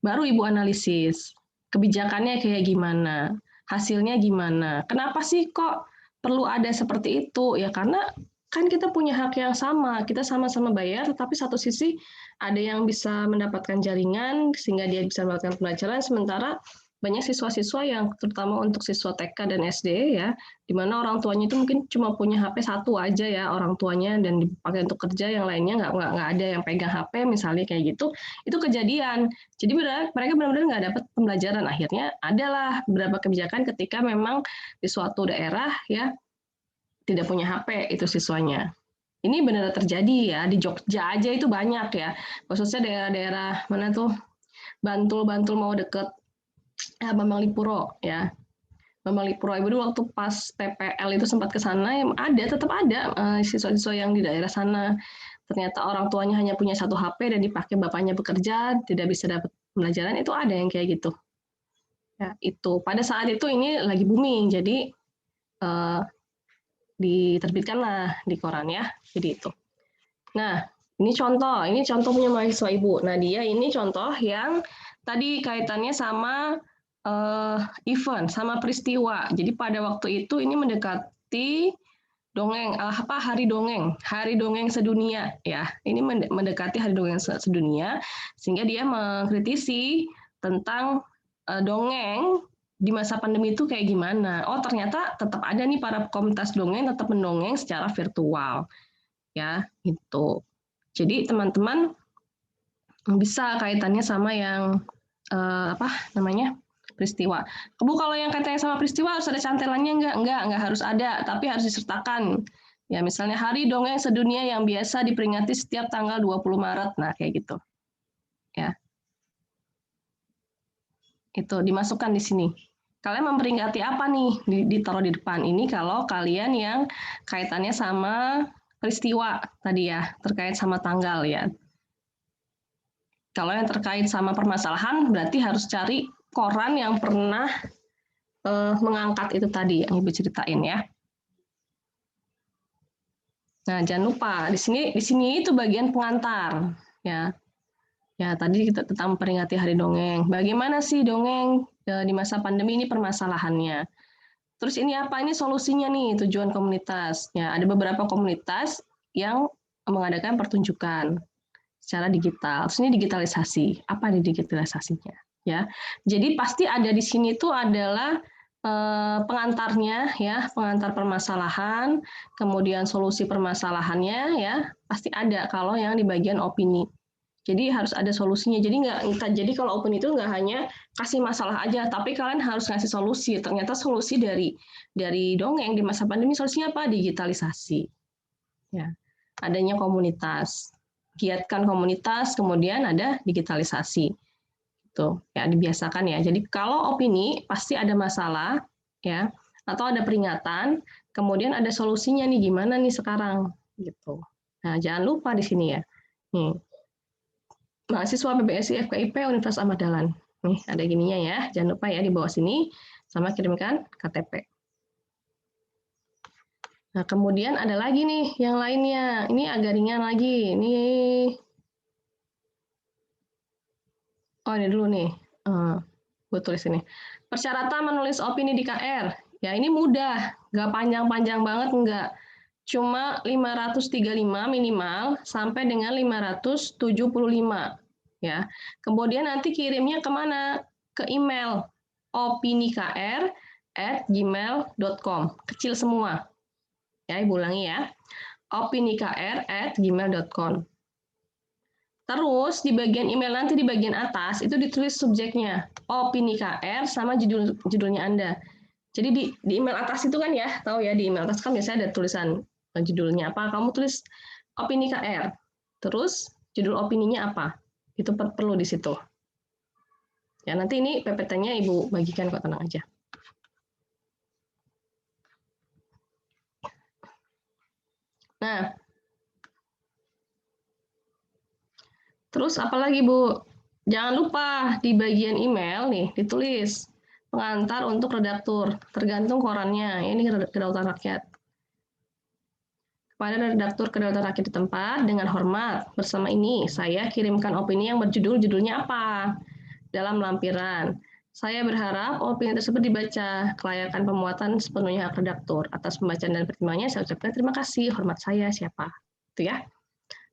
Baru Ibu analisis. kebijakannya kayak gimana, hasilnya gimana. Kenapa sih kok perlu ada seperti itu? Ya karena kan kita punya hak yang sama, kita sama-sama bayar, tetapi satu sisi ada yang bisa mendapatkan jaringan sehingga dia bisa melakukan pembelajaran, sementara banyak siswa-siswa yang terutama untuk siswa TK dan SD ya, di mana orang tuanya itu mungkin cuma punya HP satu aja ya orang tuanya dan dipakai untuk kerja, yang lainnya nggak ada yang pegang HP misalnya kayak gitu, itu kejadian. Jadi mereka benar-benar nggak dapat pembelajaran. Akhirnya adalah beberapa kebijakan ketika memang di suatu daerah ya tidak punya HP itu siswanya. Ini benar terjadi ya, di Jogja aja itu banyak ya, khususnya daerah-daerah mana tuh, Bantul mau deket Bambang Lipuro ya. Bambang Lipuro ibu dulu waktu pas PPL itu sempat ke sana, tetap ada siswa-siswa yang di daerah sana. Ternyata orang tuanya hanya punya satu HP dan dipakai bapaknya bekerja, tidak bisa dapat pembelajaran, itu ada yang kayak gitu. Ya, itu pada saat itu ini lagi booming, jadi diterbitkanlah di koran ya, jadi itu. Nah, ini contoh punya mahasiswa ibu. Nah, dia ini contoh yang tadi kaitannya sama event, sama peristiwa. Jadi pada waktu itu ini mendekati dongeng, Hari Dongeng Sedunia ya. Ini mendekati Hari Dongeng Sedunia, sehingga dia mengkritisi tentang dongeng di masa pandemi itu kayak gimana. Oh, ternyata tetap ada nih para komunitas dongeng tetap mendongeng secara virtual. Ya, gitu. Jadi teman-teman bisa kaitannya sama yang peristiwa. Bu, kalau yang kaitannya sama peristiwa harus ada cantelannya enggak harus ada, tapi harus disertakan. Ya, misalnya Hari Dongeng Sedunia yang biasa diperingati setiap tanggal 20 Maret. Nah, kayak gitu. Ya. Itu dimasukkan di sini. Kalian memperingati apa nih? Ditaruh di depan ini kalau kalian yang kaitannya sama peristiwa tadi ya, terkait sama tanggal ya. Kalau yang terkait sama permasalahan berarti harus cari koran yang pernah mengangkat itu tadi yang Ibu ceritain ya. Nah, jangan lupa di sini itu bagian pengantar ya. Ya, tadi kita tentang memperingati Hari Dongeng. Bagaimana sih dongeng di masa pandemi ini permasalahannya? Terus ini apa? Ini solusinya nih, tujuan komunitas. Ya, ada beberapa komunitas yang mengadakan pertunjukan secara digital. Terus ini digitalisasi. Apa nih digitalisasinya? Ya, jadi pasti ada di sini tuh adalah pengantarnya ya, pengantar permasalahan, kemudian solusi permasalahannya ya, pasti ada kalau yang di bagian opini. Jadi harus ada solusinya. Jadi kalau opini itu nggak hanya kasih masalah aja, tapi kalian harus ngasih solusi. Ternyata solusi dari dongeng di masa pandemi solusinya apa? Digitalisasi. Ya, adanya komunitas, giatkan komunitas, kemudian ada digitalisasi. Tuh, ya dibiasakan ya. Jadi kalau opini pasti ada masalah ya, atau ada peringatan, kemudian ada solusinya nih gimana nih sekarang gitu. Nah, jangan lupa di sini ya. Nih. Mahasiswa PBSI FKIP Universitas Ahmad Dahlan. Nih, ada gininya ya. Jangan lupa ya di bawah sini sama kirimkan KTP. Nah, kemudian ada lagi nih yang lainnya. Ini agak ringan lagi. Ini dulu nih. Gue tulis ini. Persyaratan menulis opini di KR. Ya, ini mudah. Nggak panjang-panjang banget, enggak. Cuma 535 minimal sampai dengan 575. Ya, kemudian nanti kirimnya kemana? Ke email opinikr@gmail.com, kecil semua. Ya, Ibu ulangi ya, opinikr@gmail.com. Terus di bagian email nanti di bagian atas itu ditulis subjeknya, opini KR sama judulnya Anda. Jadi di email atas itu kan ya, tahu ya di email atas kan biasanya ada tulisan judulnya apa, kamu tulis opini KR. Terus judul opininya apa? Itu perlu di situ. Ya, nanti ini PPT-nya Ibu bagikan kok, tenang aja. Nah, terus apalagi Bu? Jangan lupa di bagian email nih ditulis pengantar untuk redaktur, tergantung korannya. Ini Kedaulatan Rakyat. Kepada redaktur Kedaulatan Rakyat di tempat, dengan hormat, bersama ini saya kirimkan opini yang berjudul judulnya apa dalam lampiran. Saya berharap opini tersebut dibaca. Kelayakan pemuatan sepenuhnya hak redaktur. Atas pembacaan dan pertimbangannya saya ucapkan terima kasih. Hormat saya siapa. Itu ya.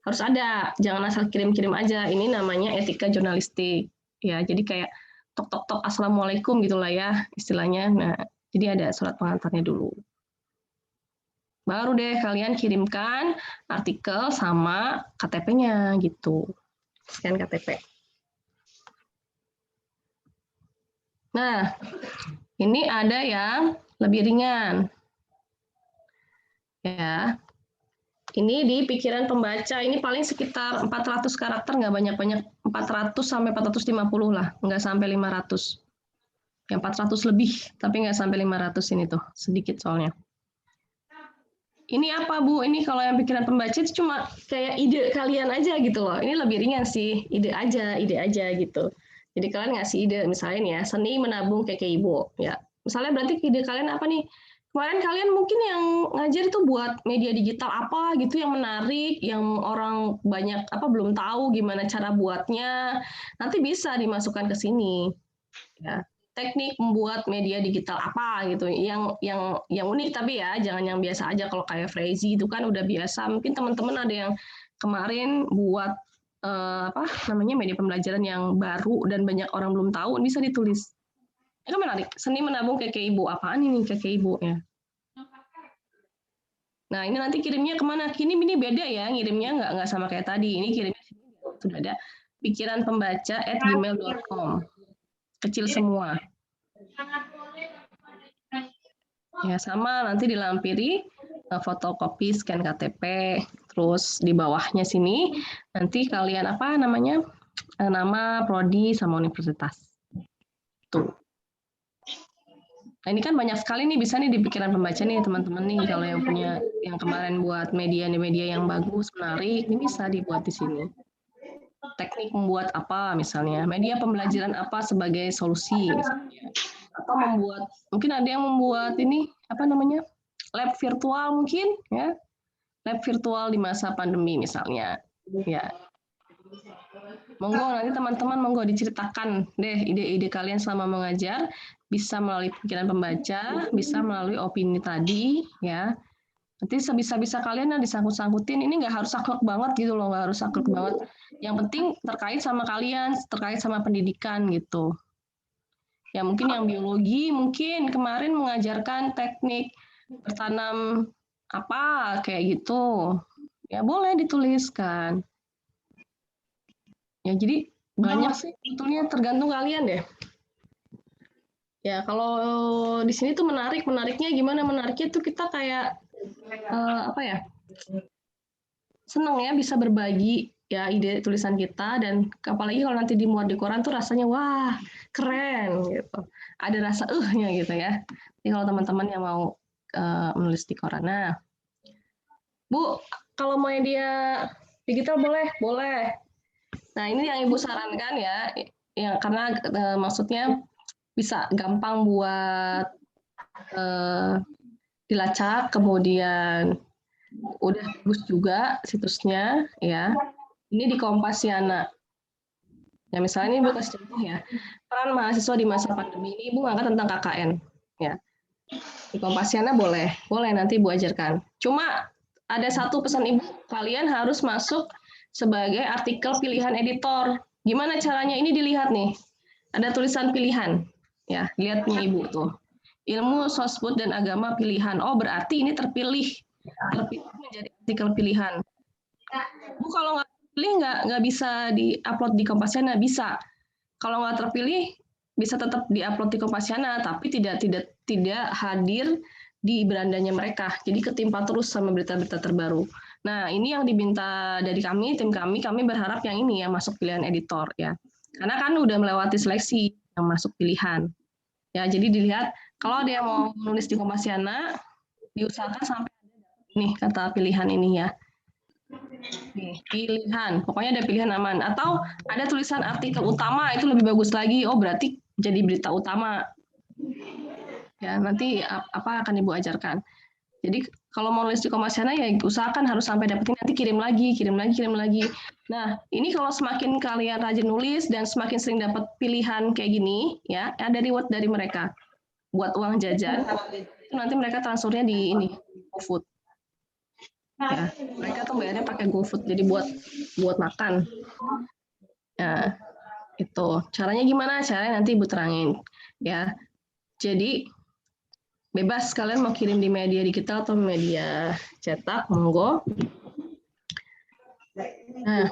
Harus ada. Jangan asal kirim-kirim aja. Ini namanya etika jurnalistik. Ya, jadi kayak tok-tok-tok assalamualaikum gitulah ya istilahnya. Nah, jadi ada surat pengantarnya dulu. Baru deh kalian kirimkan artikel sama KTP-nya gitu. Scan KTP. Nah, ini ada yang lebih ringan. Ya. Ini di pikiran pembaca, ini paling sekitar 400 karakter, nggak banyak-banyak, 400 sampai 450 lah, nggak sampai 500. Yang 400 lebih, tapi nggak sampai 500 ini tuh, sedikit soalnya. Ini apa Bu? Ini kalau yang pikiran pembaca itu cuma kayak ide kalian aja gitu loh. Ini lebih ringan sih, ide aja gitu. Jadi kalian ngasih ide, misalnya ya, seni menabung keke ibu. Ya, misalnya berarti ide kalian apa nih? Kemarin kalian mungkin yang ngajar itu buat media digital apa gitu yang menarik, yang orang banyak belum tahu gimana cara buatnya. Nanti bisa dimasukkan ke sini. Ya. Teknik membuat media digital apa gitu, yang unik tapi ya jangan yang biasa aja. Kalau kayak Frazy itu kan udah biasa. Mungkin teman-teman ada yang kemarin buat media pembelajaran yang baru dan banyak orang belum tahu, bisa ditulis. Itu menarik. Seni menabung keke ibu. Apaan ini keke ibu ya? Nah ini nanti kirimnya kemana? Ini beda ya, ngirimnya nggak sama kayak tadi. Ini kirimnya sudah ada pikiran pembaca @gmail.com. Kecil semua. Ya sama, nanti dilampiri fotokopi scan KTP, terus di bawahnya sini nanti kalian nama, prodi sama universitas. Tuh. Nah ini kan banyak sekali nih, bisa nih di pikiran pembaca nih teman-teman nih, kalau yang punya yang kemarin buat media yang bagus, menarik, ini bisa dibuat di sini. Teknik membuat apa misalnya, media pembelajaran apa sebagai solusi misalnya. Atau mungkin ada yang membuat ini lab virtual mungkin ya, lab virtual di masa pandemi misalnya ya. Monggo nanti teman-teman monggo diceritakan deh ide-ide kalian selama mengajar, bisa melalui pikiran pembaca, bisa melalui opini tadi ya. Nanti sebisa-bisa kalian disangkut-sangkutin, ini nggak harus saklek banget gitu loh, nggak harus saklek banget. Yang penting terkait sama kalian, terkait sama pendidikan gitu. Ya mungkin yang biologi mungkin kemarin mengajarkan teknik bertanam apa kayak gitu. Ya boleh dituliskan. Ya jadi banyak sih sebetulnya, tergantung kalian deh. Ya kalau di sini tuh menariknya gimana? Menariknya tuh kita kayak seneng ya bisa berbagi ya ide tulisan kita, dan apalagi kalau nanti dimuat di koran tuh rasanya wah keren gitu, ada rasa nya gitu ya. Jadi kalau teman-teman yang mau menulis di koran, nah Bu kalau media digital boleh. Nah ini yang Ibu sarankan ya, karena maksudnya bisa gampang buat dilacak, kemudian udah bagus juga situsnya ya. Ini di Kompasiana. Ya misalnya ini Ibu kasih contoh ya, peran mahasiswa di masa pandemi ini Ibu ngangkat tentang KKN ya. Di Kompasiana boleh nanti Ibu ajarkan. Cuma ada satu pesan Ibu, kalian harus masuk sebagai artikel pilihan editor. Gimana caranya? Ini dilihat nih. Ada tulisan pilihan. Ya, lihat nih Ibu tuh. Ilmu sosbud dan agama pilihan. Oh, berarti ini terpilih menjadi artikel pilihan. Bu kalau nggak terpilih nggak bisa di-upload di Kompasiana, bisa. Kalau nggak terpilih bisa tetap di-upload di Kompasiana, tapi tidak hadir di berandanya mereka. Jadi ketimpa terus sama berita-berita terbaru. Nah, ini yang diminta dari kami, tim kami berharap yang ini ya masuk pilihan editor ya. Karena kan udah melewati seleksi yang masuk pilihan. Ya, jadi dilihat kalau dia mau menulis di Kompasiana, diusahakan sampai nih kata pilihan ini ya. Nih, pilihan, pokoknya ada pilihan aman. Atau ada tulisan artikel utama, itu lebih bagus lagi. Oh, berarti jadi berita utama. Ya, nanti apa akan Ibu ajarkan. Jadi kalau mau nulis di Kompasiana ya usahakan harus sampai dapetin, nanti kirim lagi. Nah, ini kalau semakin kalian rajin nulis dan semakin sering dapat pilihan kayak gini, ya ada reward dari mereka buat uang jajan. Itu nanti mereka transfernya di ini GoFood. Ya, mereka tuh bayarnya pakai GoFood, jadi buat makan. Ya, itu caranya gimana? Caranya nanti Ibu terangin. Ya, jadi bebas kalian mau kirim di media digital atau media cetak, monggo. Nah,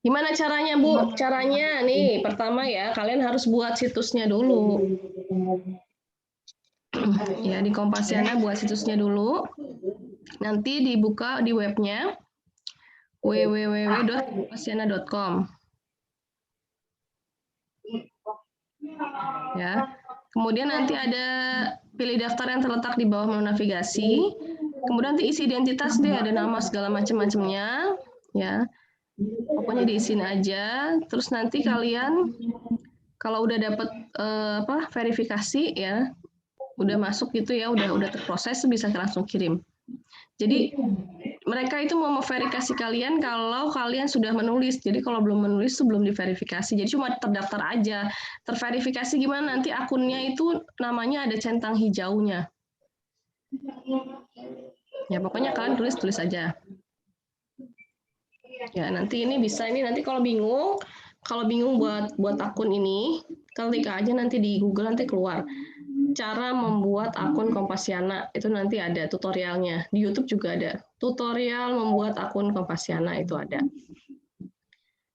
gimana caranya, Bu? Caranya nih, pertama ya, kalian harus buat situsnya dulu. Ya, di Kompasiana buat situsnya dulu. Nanti dibuka di webnya www.kompasiana.com. Ya. Kemudian nanti ada pilih daftar yang terletak di bawah menu navigasi. Kemudian nanti isi identitas deh, ada nama segala macam-macamnya, ya. Pokoknya diisiin aja. Terus nanti kalian kalau udah dapat verifikasi ya, udah masuk gitu ya, udah terproses, bisa langsung kirim. Jadi mereka itu mau memverifikasi kalian kalau kalian sudah menulis. Jadi kalau belum menulis itu belum diverifikasi. Jadi cuma terdaftar aja. Terverifikasi gimana? Nanti akunnya itu namanya ada centang hijaunya. Ya pokoknya kalian tulis aja. Ya nanti ini bisa, ini nanti kalau bingung buat akun ini, ketik aja nanti di Google, nanti keluar cara membuat akun Kompasiana. Itu nanti ada tutorialnya. Di YouTube juga ada tutorial membuat akun Kompasiana, itu ada.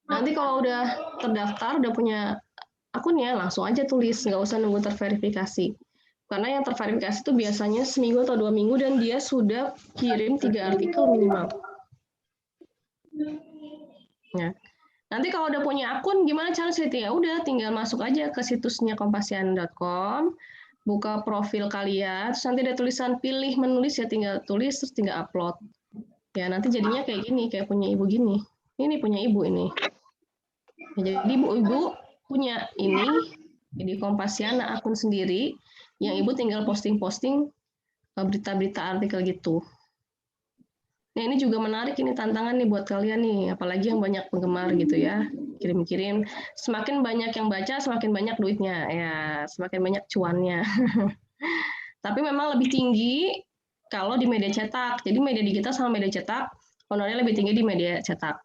Nanti kalau udah terdaftar, udah punya akunnya, langsung aja tulis, nggak usah nunggu terverifikasi. Karena yang terverifikasi itu biasanya seminggu atau 2 minggu dan dia sudah kirim 3 artikel minimal. Ya. Nanti kalau udah punya akun, gimana cara setting? Ya udah, tinggal masuk aja ke situsnya kompasiana.com, buka profil kalian, terus nanti ada tulisan pilih menulis, ya tinggal tulis, terus tinggal upload. Ya nanti jadinya kayak gini, kayak punya ibu gini. Ini punya ibu ini. Ya, jadi ibu punya ini, jadi Kompasiana akun sendiri, yang ibu tinggal posting-posting berita-berita artikel gitu. Nah ini juga menarik, ini tantangan nih buat kalian nih, apalagi yang banyak penggemar gitu ya, kirim-kirim. Semakin banyak yang baca, semakin banyak duitnya, ya semakin banyak cuannya. Tapi memang lebih tinggi kalau di media cetak. Jadi media digital sama media cetak, honornya lebih tinggi di media cetak.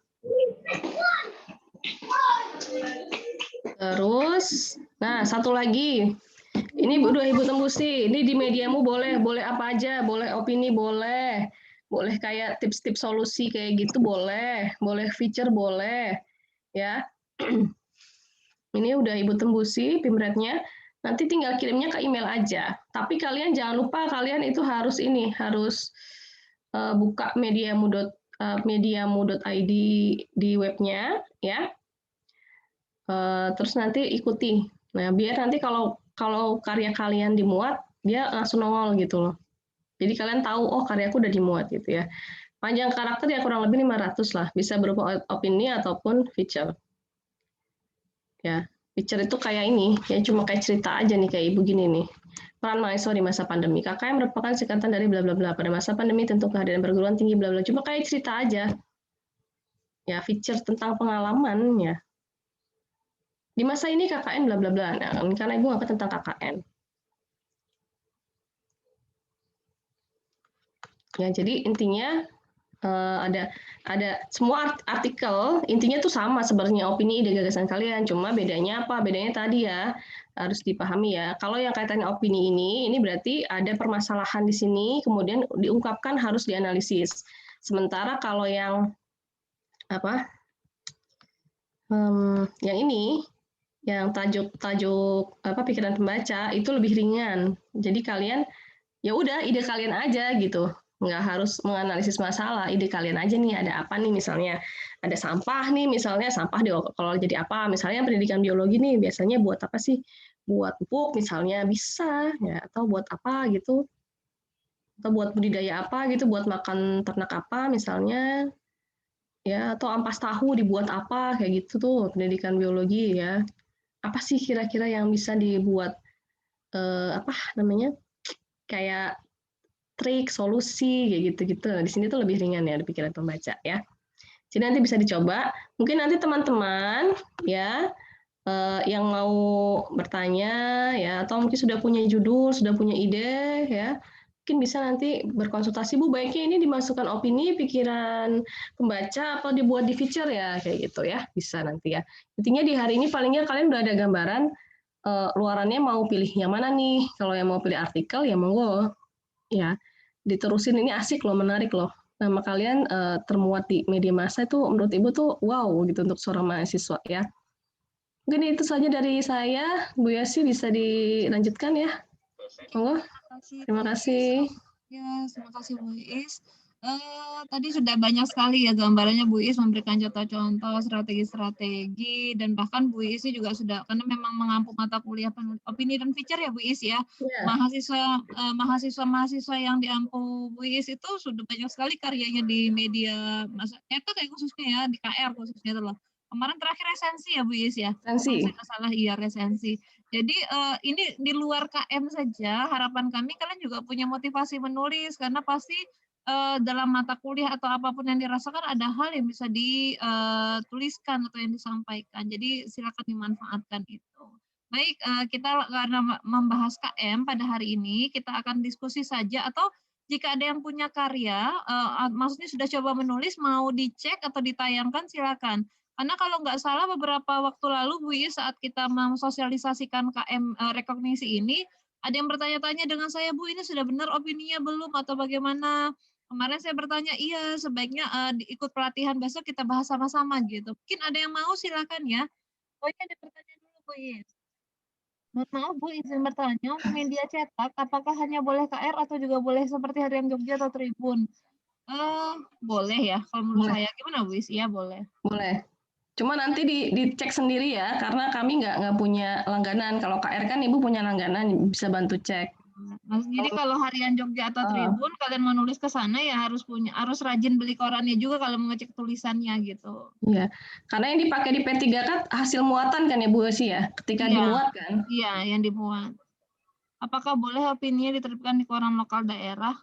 Terus, nah satu lagi, ini udah Ibu tembusi, ini di mediamu boleh apa aja, boleh opini boleh kayak tips-tips solusi kayak gitu boleh feature boleh, ya. Ini udah Ibu tembusi pimretnya, nanti tinggal kirimnya ke email aja. Tapi kalian jangan lupa kalian itu harus buka mediamu.id di webnya, ya. Terus nanti ikuti. Nah, biar nanti kalau karya kalian dimuat, dia langsung nongol gitu loh. Jadi kalian tahu, oh karyaku udah dimuat gitu ya. Panjang karakter ya kurang lebih 500 lah. Bisa berupa opini ataupun feature. Ya, feature itu kayak ini, ya cuma kayak cerita aja nih kayak ibu gini nih. Peran mahasiswa di masa pandemi. KKM merupakan singkatan dari bla bla bla. Pada masa pandemi tentu kehadiran perguruan tinggi bla bla. Cuma kayak cerita aja. Ya, feature tentang pengalaman ya. Di masa ini KKN bla bla bla. Nah, karena ibu ngangkat tentang KKN. Ya, jadi intinya ada semua artikel intinya tuh sama sebenarnya, opini ide gagasan kalian, cuma bedanya apa? Bedanya tadi ya harus dipahami ya. Kalau yang kaitannya opini ini berarti ada permasalahan di sini, kemudian diungkapkan, harus dianalisis. Sementara kalau yang yang ini, yang tajuk pikiran pembaca itu lebih ringan. Jadi kalian ya udah ide kalian aja gitu. Nggak harus menganalisis masalah, ide kalian aja nih, ada apa nih, misalnya ada sampah nih, misalnya sampah kalau jadi apa, misalnya pendidikan biologi nih biasanya buat apa sih, buat pupuk misalnya bisa ya, atau buat apa gitu, atau buat budidaya apa gitu, buat makan ternak apa misalnya ya, atau ampas tahu dibuat apa kayak gitu tuh pendidikan biologi ya. Apa sih kira-kira yang bisa dibuat kayak trik, solusi, kayak gitu-gitu. Di sini tuh lebih ringan ya di pikiran pembaca ya. Jadi nanti bisa dicoba. Mungkin nanti teman-teman ya yang mau bertanya ya atau mungkin sudah punya judul, sudah punya ide ya. Mungkin bisa nanti berkonsultasi, Bu, baiknya ini dimasukkan opini, pikiran pembaca atau dibuat di feature ya kayak gitu ya. Bisa nanti ya. Intinya di hari ini palingnya kalian udah ada gambaran luarannya mau pilih yang mana nih. Kalau yang mau pilih artikel ya monggo ya. Diterusin, ini asik loh, menarik loh. Nama kalian termuat di media massa itu menurut Ibu tuh wow gitu untuk seorang mahasiswa ya. Mungkin itu saja dari saya. Bu Yasi bisa dilanjutkan ya. Monggo. Terima kasih. Ya, terima kasih Bu Is. Tadi sudah banyak sekali ya gambarannya Bu Is memberikan contoh-contoh strategi-strategi dan bahkan Bu Is juga sudah karena memang mengampu mata kuliah opini dan feature ya Bu Is ya. Mahasiswa yang diampu Bu Is itu sudah banyak sekali karyanya di media masa cetak kayak khususnya ya di KR khususnya itu loh. Kemarin terakhir resensi ya Bu Is ya. Resensi. Kalau saya nggak salah iya resensi. Jadi ini di luar KM saja, harapan kami kalian juga punya motivasi menulis karena pasti dalam mata kuliah atau apapun yang dirasakan ada hal yang bisa dituliskan atau yang disampaikan. Jadi silakan dimanfaatkan itu. Baik, kita karena membahas KM pada hari ini, kita akan diskusi saja atau jika ada yang punya karya, maksudnya sudah coba menulis, mau dicek atau ditayangkan silakan. Karena kalau nggak salah beberapa waktu lalu Bu Is saat kita mensosialisasikan KM rekognisi ini, ada yang bertanya-tanya dengan saya, Bu ini sudah benar opininya belum atau bagaimana? Kemarin saya bertanya, iya sebaiknya ikut pelatihan besok kita bahas sama-sama gitu. Mungkin ada yang mau silakan ya. Oh iya ada pertanyaan dulu Bu Is. Mohon maaf Bu izin bertanya, untuk media cetak apakah hanya boleh KR atau juga boleh seperti Harian Jogja atau Tribun? Boleh ya, kalau menurut Boleh. saya. Gimana Bu Is? Iya boleh. Boleh. Cuma nanti dicek sendiri ya, karena kami nggak punya langganan. Kalau KR kan Ibu punya langganan, bisa bantu cek. Jadi kalau Harian Jogja atau Tribun kalian mau nulis ke sana ya harus rajin beli korannya juga kalau mau ngecek tulisannya gitu. Iya, karena yang dipakai di P3 kan hasil muatan kan ya Bu Esi ya, ketika dimuat kan? Iya, yang dimuat. Apakah boleh opininya diterapkan di koran lokal daerah?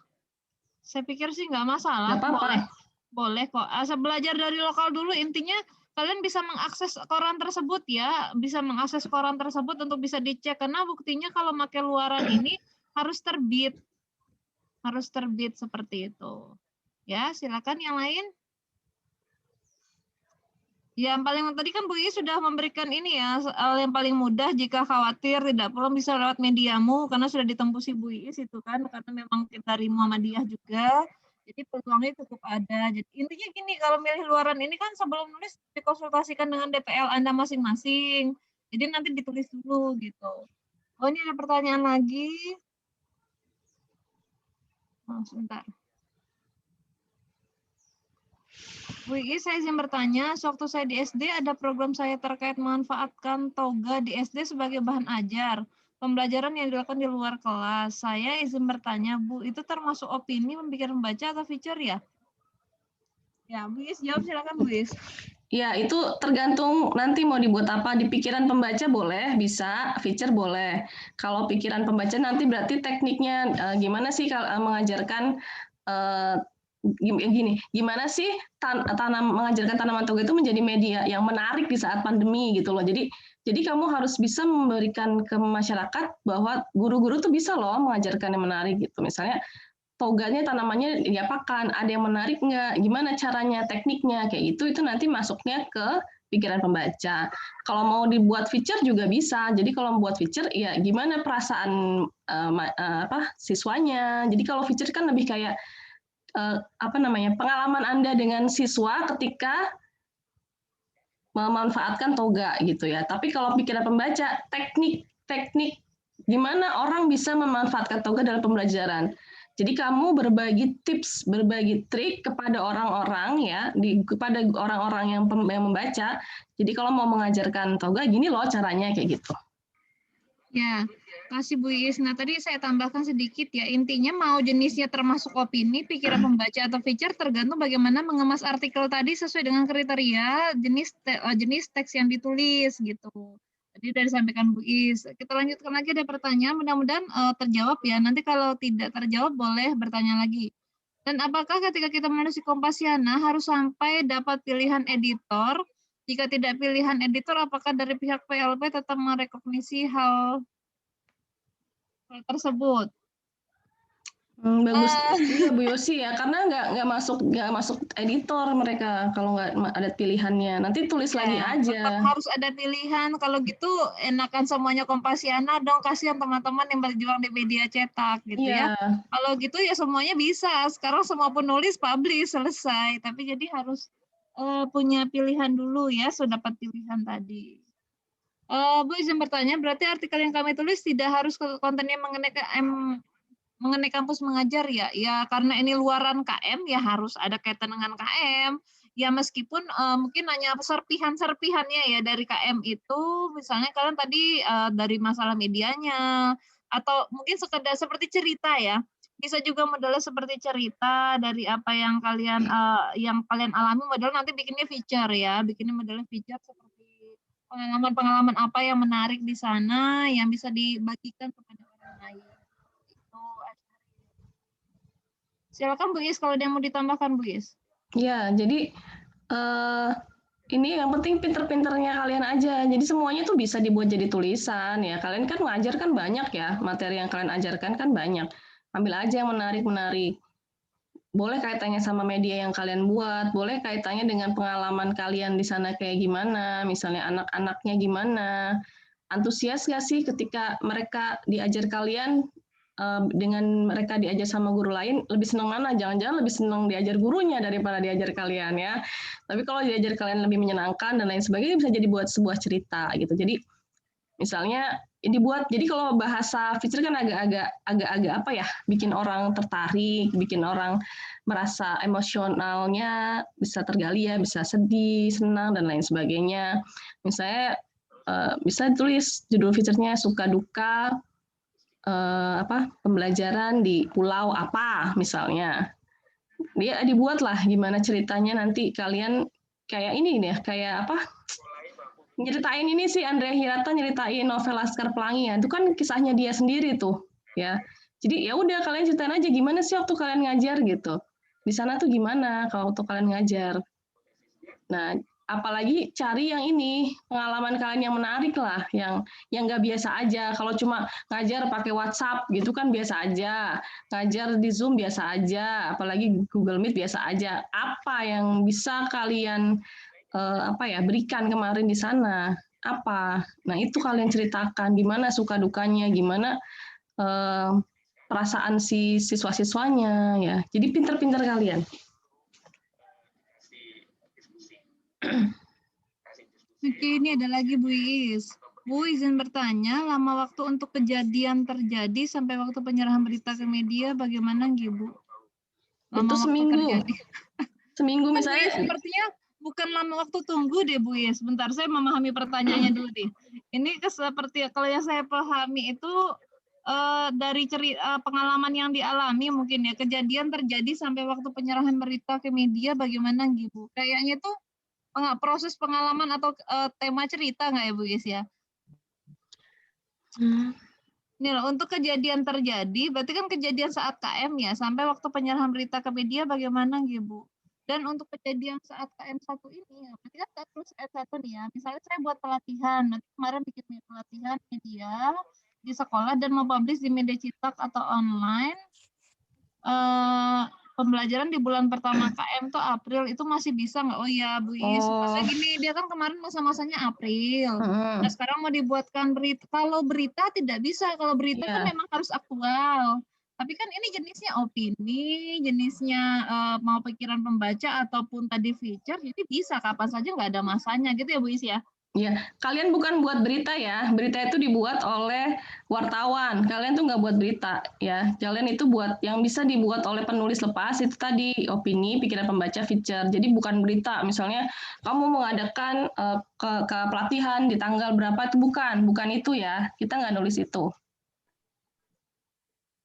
Saya pikir sih nggak masalah. Nggak apa-apa. Boleh kok. Asal belajar dari lokal dulu, intinya kalian bisa mengakses koran tersebut ya, bisa mengakses koran tersebut untuk bisa dicek. Karena buktinya kalau pakai luaran ini harus terbit seperti itu. Ya, silakan yang lain. Yang paling tadi kan Bu I sudah memberikan ini ya, hal yang paling mudah jika khawatir tidak perlu bisa lewat mediamu karena sudah ditempusi Bu I itu kan karena memang dari Muhammadiyah juga. Jadi peluangnya cukup ada. Jadi intinya gini, kalau milih luaran ini kan sebelum nulis dikonsultasikan dengan DPL Anda masing-masing. Jadi nanti ditulis dulu gitu. Oh ini ada pertanyaan lagi. Oh, sebentar. Bu Ii, saya izin bertanya, sewaktu saya di SD ada program saya terkait memanfaatkan toga di SD sebagai bahan ajar. Pembelajaran yang dilakukan di luar kelas. Saya izin bertanya, Bu, itu termasuk opini membuat membaca atau feature ya? Ya, Bu Is, jawab silakan Bu Is. Ya, itu tergantung nanti mau dibuat apa. Di pikiran pembaca boleh, bisa, feature boleh. Kalau pikiran pembaca nanti berarti tekniknya gimana sih kalau mengajarkan gini, gimana sih mengajarkan tanaman toga itu menjadi media yang menarik di saat pandemi gitu loh. Jadi kamu harus bisa memberikan ke masyarakat bahwa guru-guru tuh bisa loh mengajarkan yang menarik gitu. Misalnya toganya tanamannya diapakan, ada yang menarik nggak, gimana caranya, tekniknya, kayak gitu, itu nanti masuknya ke pikiran pembaca. Kalau mau dibuat feature juga bisa. Jadi kalau membuat feature, ya gimana perasaan siswanya. Jadi kalau feature kan lebih kayak pengalaman Anda dengan siswa ketika memanfaatkan toga gitu ya. Tapi kalau pikiran pembaca, teknik gimana orang bisa memanfaatkan toga dalam pembelajaran. Jadi kamu berbagi tips, berbagi trik kepada orang-orang ya, kepada orang-orang yang membaca. Jadi kalau mau mengajarkan toga, gini loh caranya kayak gitu. Ya, kasih Bu Is. Nah tadi saya tambahkan sedikit ya, intinya mau jenisnya termasuk opini, pikiran pembaca atau feature tergantung bagaimana mengemas artikel tadi sesuai dengan kriteria jenis teks yang ditulis gitu. Tadi sudah disampaikan Bu Is. Kita lanjutkan lagi, ada pertanyaan, mudah-mudahan terjawab ya. Nanti kalau tidak terjawab boleh bertanya lagi. Dan apakah ketika kita menulis di Kompasiana harus sampai dapat pilihan editor? Jika tidak pilihan editor, apakah dari pihak PLP tetap merekognisi hal tersebut? Bagus iya Bu Yosi ya, karena nggak masuk editor mereka kalau nggak ada pilihannya. Nanti tulis lagi Tetap aja. harus ada pilihan. Kalau gitu enakan semuanya Kompasiana dong, kasihan teman-teman yang berjuang di media cetak gitu ya. Iya. Kalau gitu ya semuanya bisa. Sekarang semua penulis publish selesai. Tapi jadi harus punya pilihan dulu ya, sudah dapat pilihan tadi. Bu izin bertanya, berarti artikel yang kami tulis tidak harus kontennya mengenai kampus mengajar ya? Ya karena ini luaran KM ya harus ada kaitan dengan KM. Ya meskipun mungkin hanya serpihan-serpihannya ya dari KM itu, misalnya kalian tadi dari masalah medianya, atau mungkin sekedar seperti cerita ya. Bisa juga modelnya seperti cerita dari apa yang kalian alami, model nanti bikinnya feature ya, bikinnya modelnya feature seperti pengalaman-pengalaman apa yang menarik di sana yang bisa dibagikan kepada orang lain. Itu. Silakan Bu Is kalau ada yang mau ditambahkan Bu Is. Ya, jadi ini yang penting pinter-pinternya kalian aja. Jadi semuanya tuh bisa dibuat jadi tulisan ya. Kalian kan ngajar kan banyak ya, materi yang kalian ajarkan kan banyak. Ambil aja yang menarik-menarik. Boleh kaitannya sama media yang kalian buat, boleh kaitannya dengan pengalaman kalian di sana kayak gimana, misalnya anak-anaknya gimana. Antusias nggak sih ketika mereka diajar kalian, dengan mereka diajar sama guru lain, lebih senang mana? Jangan-jangan lebih senang diajar gurunya daripada diajar kalian ya. Tapi kalau diajar kalian lebih menyenangkan dan lain sebagainya, bisa jadi buat sebuah cerita gitu. Jadi misalnya dibuat, jadi kalau bahasa feature kan agak-agak apa ya, bikin orang tertarik, bikin orang merasa emosionalnya bisa tergali ya, bisa sedih, senang dan lain sebagainya. Misalnya bisa tulis judul feature-nya suka duka pembelajaran di pulau apa misalnya. Dia dibuatlah gimana ceritanya nanti kalian kayak ini nih, kayak apa? Nyeritain ini sih Andrea Hirata nyeritain novel Laskar Pelangi ya. Itu kan kisahnya dia sendiri tuh, ya. Jadi ya udah kalian ceritain aja gimana sih waktu kalian ngajar gitu. Di sana tuh gimana kalau waktu kalian ngajar. Nah, apalagi cari yang ini pengalaman kalian yang menarik lah, yang nggak biasa aja. Kalau cuma ngajar pakai WhatsApp gitu kan biasa aja, ngajar di Zoom biasa aja, apalagi Google Meet biasa aja. Apa yang bisa kalian berikan kemarin di sana? Apa? Nah itu kalian ceritakan gimana suka dukanya, gimana perasaan si siswa-siswanya ya. Jadi pinter-pinter kalian. Oke, ini ada lagi Bu Is. Bu izin bertanya, lama waktu untuk kejadian terjadi sampai waktu penyerahan berita ke media bagaimana Bu? Lama itu seminggu. Seminggu misalnya. Sepertinya bukan lama waktu tunggu deh Bu Is. Sebentar, saya memahami pertanyaannya dulu deh. Ini seperti kalau yang saya pahami itu dari cerita pengalaman yang dialami mungkin ya, kejadian terjadi sampai waktu penyerahan berita ke media bagaimana Bu? Kayaknya tuh proses pengalaman atau tema cerita nggak ya Bu Is ya? Ini loh, untuk kejadian terjadi, berarti kan kejadian saat KM ya, sampai waktu penyerahan berita ke media bagaimana Bu? Dan untuk kejadian saat KM1 ini, ya, berarti kan terus S1 nih ya, misalnya saya buat pelatihan, nanti kemarin bikin pelatihan media di sekolah dan mau publish di media cetak atau online, pembelajaran di bulan pertama KM tuh April, itu masih bisa nggak? Oh iya Bu Is, maksudnya gini, dia kan kemarin masa-masanya April. Nah sekarang mau dibuatkan berita, kalau berita tidak bisa, kalau berita kan memang harus aktual. Tapi kan ini jenisnya opini, jenisnya mau pikiran pembaca ataupun tadi feature, jadi bisa kapan saja nggak ada masanya gitu ya Bu Is ya? Ya, kalian bukan buat berita ya. Berita itu dibuat oleh wartawan. Kalian tuh nggak buat berita ya. Kalian itu buat yang bisa dibuat oleh penulis lepas itu tadi opini, pikiran pembaca, feature. Jadi bukan berita. Misalnya kamu mengadakan ke pelatihan di tanggal berapa itu bukan itu ya. Kita nggak nulis itu.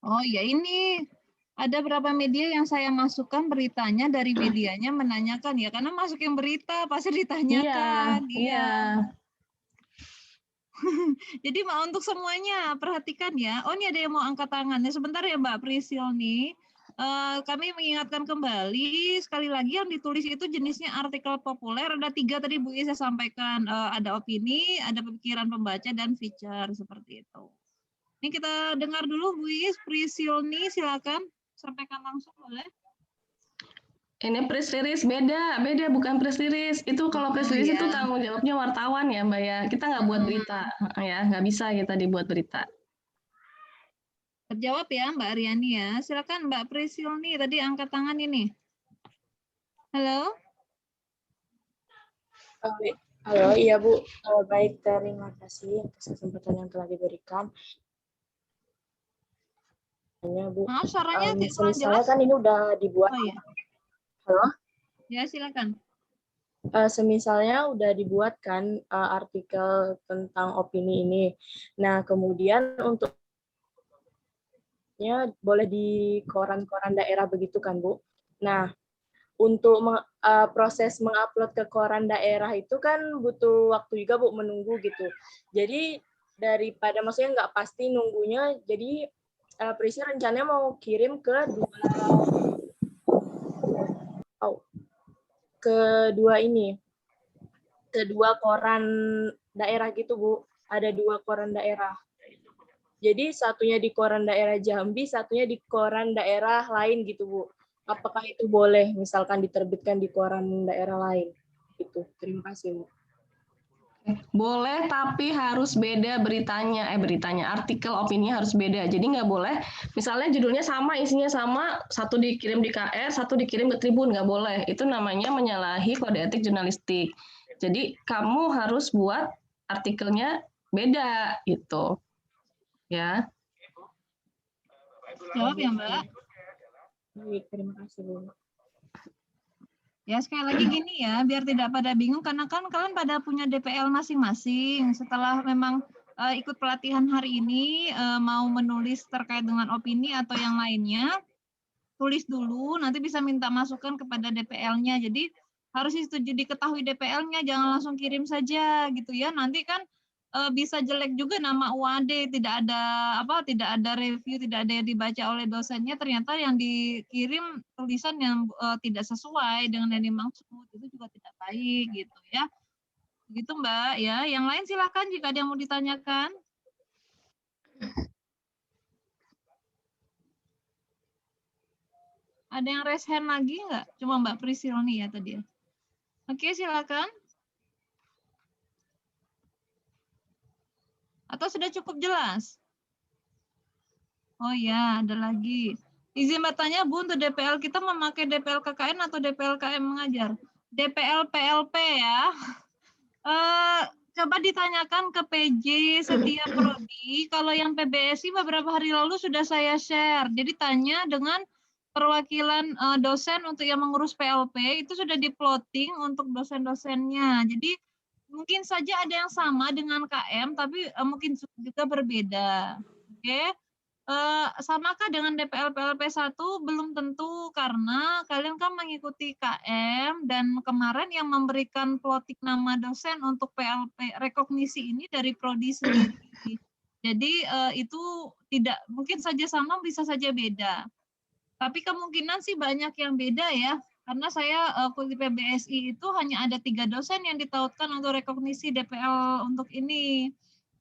Oh ya ini. Ada berapa media yang saya masukkan beritanya dari medianya menanyakan ya, karena masukin berita pasti ditanyakan. Iya. Jadi untuk semuanya perhatikan ya. Oh, ini ada yang mau angkat tangan. Ya, sebentar ya Mbak Prisil nih. Kami mengingatkan kembali sekali lagi yang ditulis itu jenisnya artikel populer. Ada 3 tadi Bu Is saya sampaikan. Ada opini, ada pemikiran pembaca dan feature seperti itu. Ini kita dengar dulu Bu Is, Prisil nih silakan sampaikan langsung boleh. Ini press release beda bukan press release. Itu kalau press release itu ya. tanggung jawabnya wartawan ya Mbak ya. Kita nggak buat berita ya, nggak bisa kita dibuat berita. Terjawab ya Mbak Aryani ya. Silakan Mbak Prisil nih tadi angkat tangan ini. Halo? Halo, iya Bu. Baik, terima kasih atas kesempatan yang telah diberikan. Bu. Maaf suaranya kurang Misalnya jelas. kan ini udah dibuat. Oh iya. Halo? Ya silakan. Semisalnya udah dibuat kan artikel tentang opini ini. Nah, kemudian untuknya boleh di koran-koran daerah begitu kan, Bu? Nah, untuk proses mengupload ke koran daerah itu kan butuh waktu juga Bu, menunggu gitu. Jadi daripada maksudnya nggak pasti nunggunya, jadi Prisi rencananya mau kirim ke kedua koran daerah gitu Bu. Ada 2 koran daerah. Jadi satunya di koran daerah Jambi, satunya di koran daerah lain gitu Bu. Apakah itu boleh misalkan diterbitkan di koran daerah lain? Gitu. Terima kasih Bu. Boleh, tapi harus beda beritanya. Artikel opini harus beda. Jadi nggak boleh, misalnya judulnya sama, isinya sama, satu dikirim di KR, satu dikirim ke Tribun, nggak boleh. Itu namanya menyalahi kode etik jurnalistik. Jadi kamu harus buat artikelnya beda, gitu. Ya. Jawab ya Mbak. Baik, terima kasih Bu. Ya sekali lagi gini ya, biar tidak pada bingung karena kan kalian pada punya DPL masing-masing. Setelah memang ikut pelatihan hari ini mau menulis terkait dengan opini atau yang lainnya, tulis dulu, nanti bisa minta masukan kepada DPL-nya. Jadi harus disetujui diketahui DPL-nya, jangan langsung kirim saja gitu ya. Nanti kan bisa jelek juga nama UAD, tidak ada review, tidak ada yang dibaca oleh dosennya, ternyata yang dikirim tulisan yang tidak sesuai dengan yang dimaksud, itu juga tidak baik gitu ya. Begitu Mbak ya. Yang lain silakan jika ada yang mau ditanyakan. Ada yang raise hand lagi nggak? Cuma Mbak Prisil nih ya tadi ya. Oke, silakan. Atau sudah cukup jelas? Oh ya, ada lagi. Izin bertanya Bu, untuk DPL kita memakai DPL KKN atau DPL KM mengajar? DPL PLP ya. Coba ditanyakan ke PJ setiap prodi. Kalau yang PBSI beberapa hari lalu sudah saya share. Jadi tanya dengan perwakilan dosen untuk yang mengurus PLP, itu sudah di-plotting untuk dosen-dosennya. Jadi mungkin saja ada yang sama dengan KM, tapi mungkin juga berbeda. Oke. Samakah dengan DPL PLP 1? Belum tentu, karena kalian kan mengikuti KM dan kemarin yang memberikan plotik nama dosen untuk PLP rekognisi ini dari prodi sendiri. Jadi itu tidak mungkin saja sama, bisa saja beda. Tapi kemungkinan sih banyak yang beda ya, karena saya kuliah PBSI itu hanya ada 3 dosen yang ditautkan untuk rekognisi DPL untuk ini.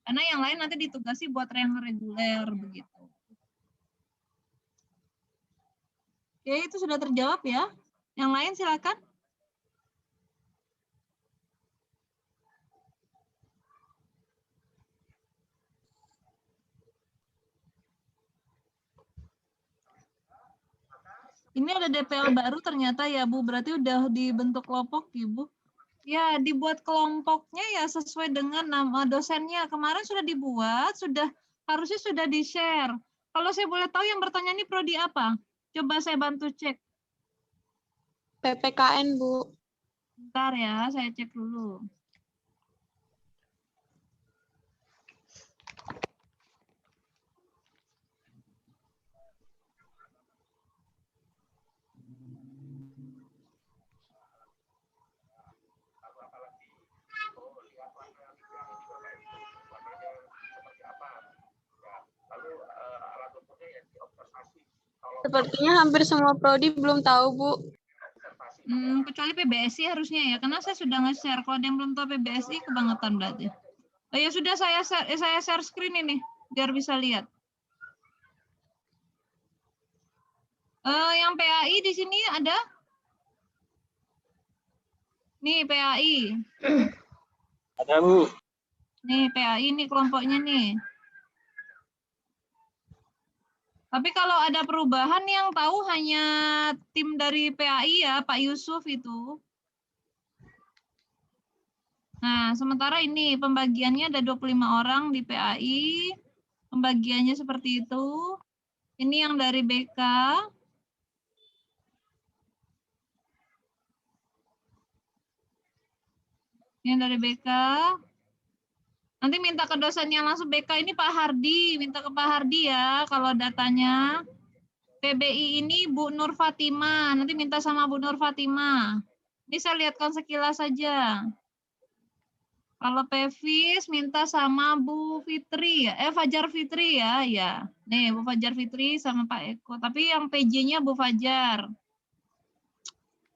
Karena yang lain nanti ditugasi buat yang reguler begitu. Oke, itu sudah terjawab ya. Yang lain silakan. Ini ada DPL baru ternyata ya Bu, berarti udah dibentuk kelompok ya Bu. Ya, dibuat kelompoknya ya sesuai dengan nama dosennya. Kemarin sudah dibuat, harusnya sudah di-share. Kalau saya boleh tahu yang bertanya ini prodi apa? Coba saya bantu cek. PPKN Bu. Bentar ya, saya cek dulu. Sepertinya hampir semua prodi belum tahu, Bu. Kecuali PBSI harusnya ya, karena saya sudah nge-share. Kalau ada yang belum tahu PBSI, kebangetan berarti. Oh ya sudah, saya share screen ini, biar bisa lihat. Yang PAI di sini ada? Nih PAI. Ada, Bu. Nih PAI nih kelompoknya nih. Tapi kalau ada perubahan yang tahu hanya tim dari PAI ya, Pak Yusuf itu. Nah, sementara ini pembagiannya ada 25 orang di PAI. Pembagiannya seperti itu. Ini yang dari BK. Yang dari BK. Nanti minta ke dosennya langsung BK ini Pak Hardi, minta ke Pak Hardi ya kalau datanya. PBI ini Bu Nur Fatima, nanti minta sama Bu Nur Fatima. Ini saya lihatkan sekilas saja. Kalau Pevis minta sama Bu Fitri ya, Fajar Fitri ya, ya. Nih Bu Fajar Fitri sama Pak Eko, tapi yang PJ-nya Bu Fajar.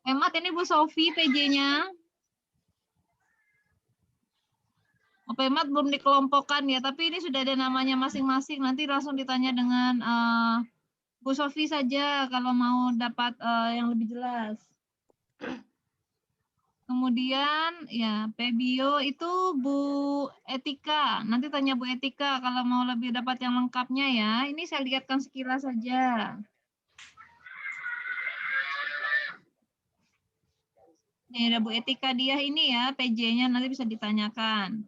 Hemat ini Bu Sofi PJ-nya. Pemat belum dikelompokkan ya, tapi ini sudah ada namanya masing-masing. Nanti langsung ditanya dengan Bu Sofi saja kalau mau dapat yang lebih jelas. Kemudian ya Pebio itu Bu Etika. Nanti tanya Bu Etika kalau mau lebih dapat yang lengkapnya ya. Ini saya lihatkan sekilas saja. Nih ada Bu Etika dia ini ya, PJ-nya nanti bisa ditanyakan.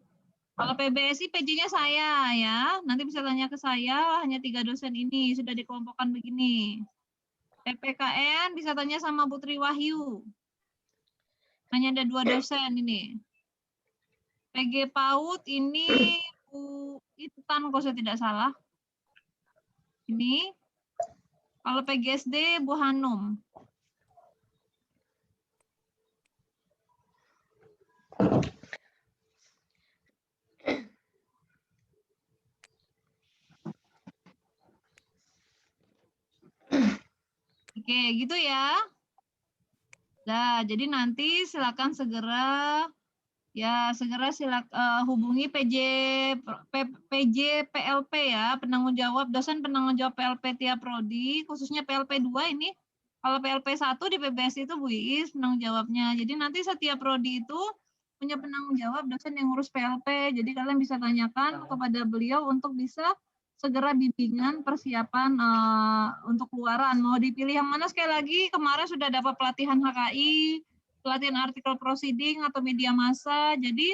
Kalau PBSI PJ-nya saya ya, nanti bisa tanya ke saya, hanya 3 dosen ini, sudah dikelompokkan begini. PPKN bisa tanya sama Putri Wahyu. Hanya ada 2 dosen ini. PG PAUD ini Bu Intan, kalau saya tidak salah. Ini. Kalau PGSD Bu Hanum. Oke, gitu ya. Nah, jadi nanti silakan segera hubungi PJ PLP ya, penanggung jawab dosen penanggung jawab PLP tiap prodi, khususnya PLP 2 ini. Kalau PLP 1 di PBS itu Bu Iis penanggung jawabnya. Jadi nanti setiap prodi itu punya penanggung jawab dosen yang ngurus PLP. Jadi kalian bisa tanyakan kepada beliau untuk bisa segera bimbingan persiapan untuk keluaran. Mau dipilih yang mana sekali lagi, kemarin sudah dapat pelatihan HKI, pelatihan artikel proceeding atau media massa. Jadi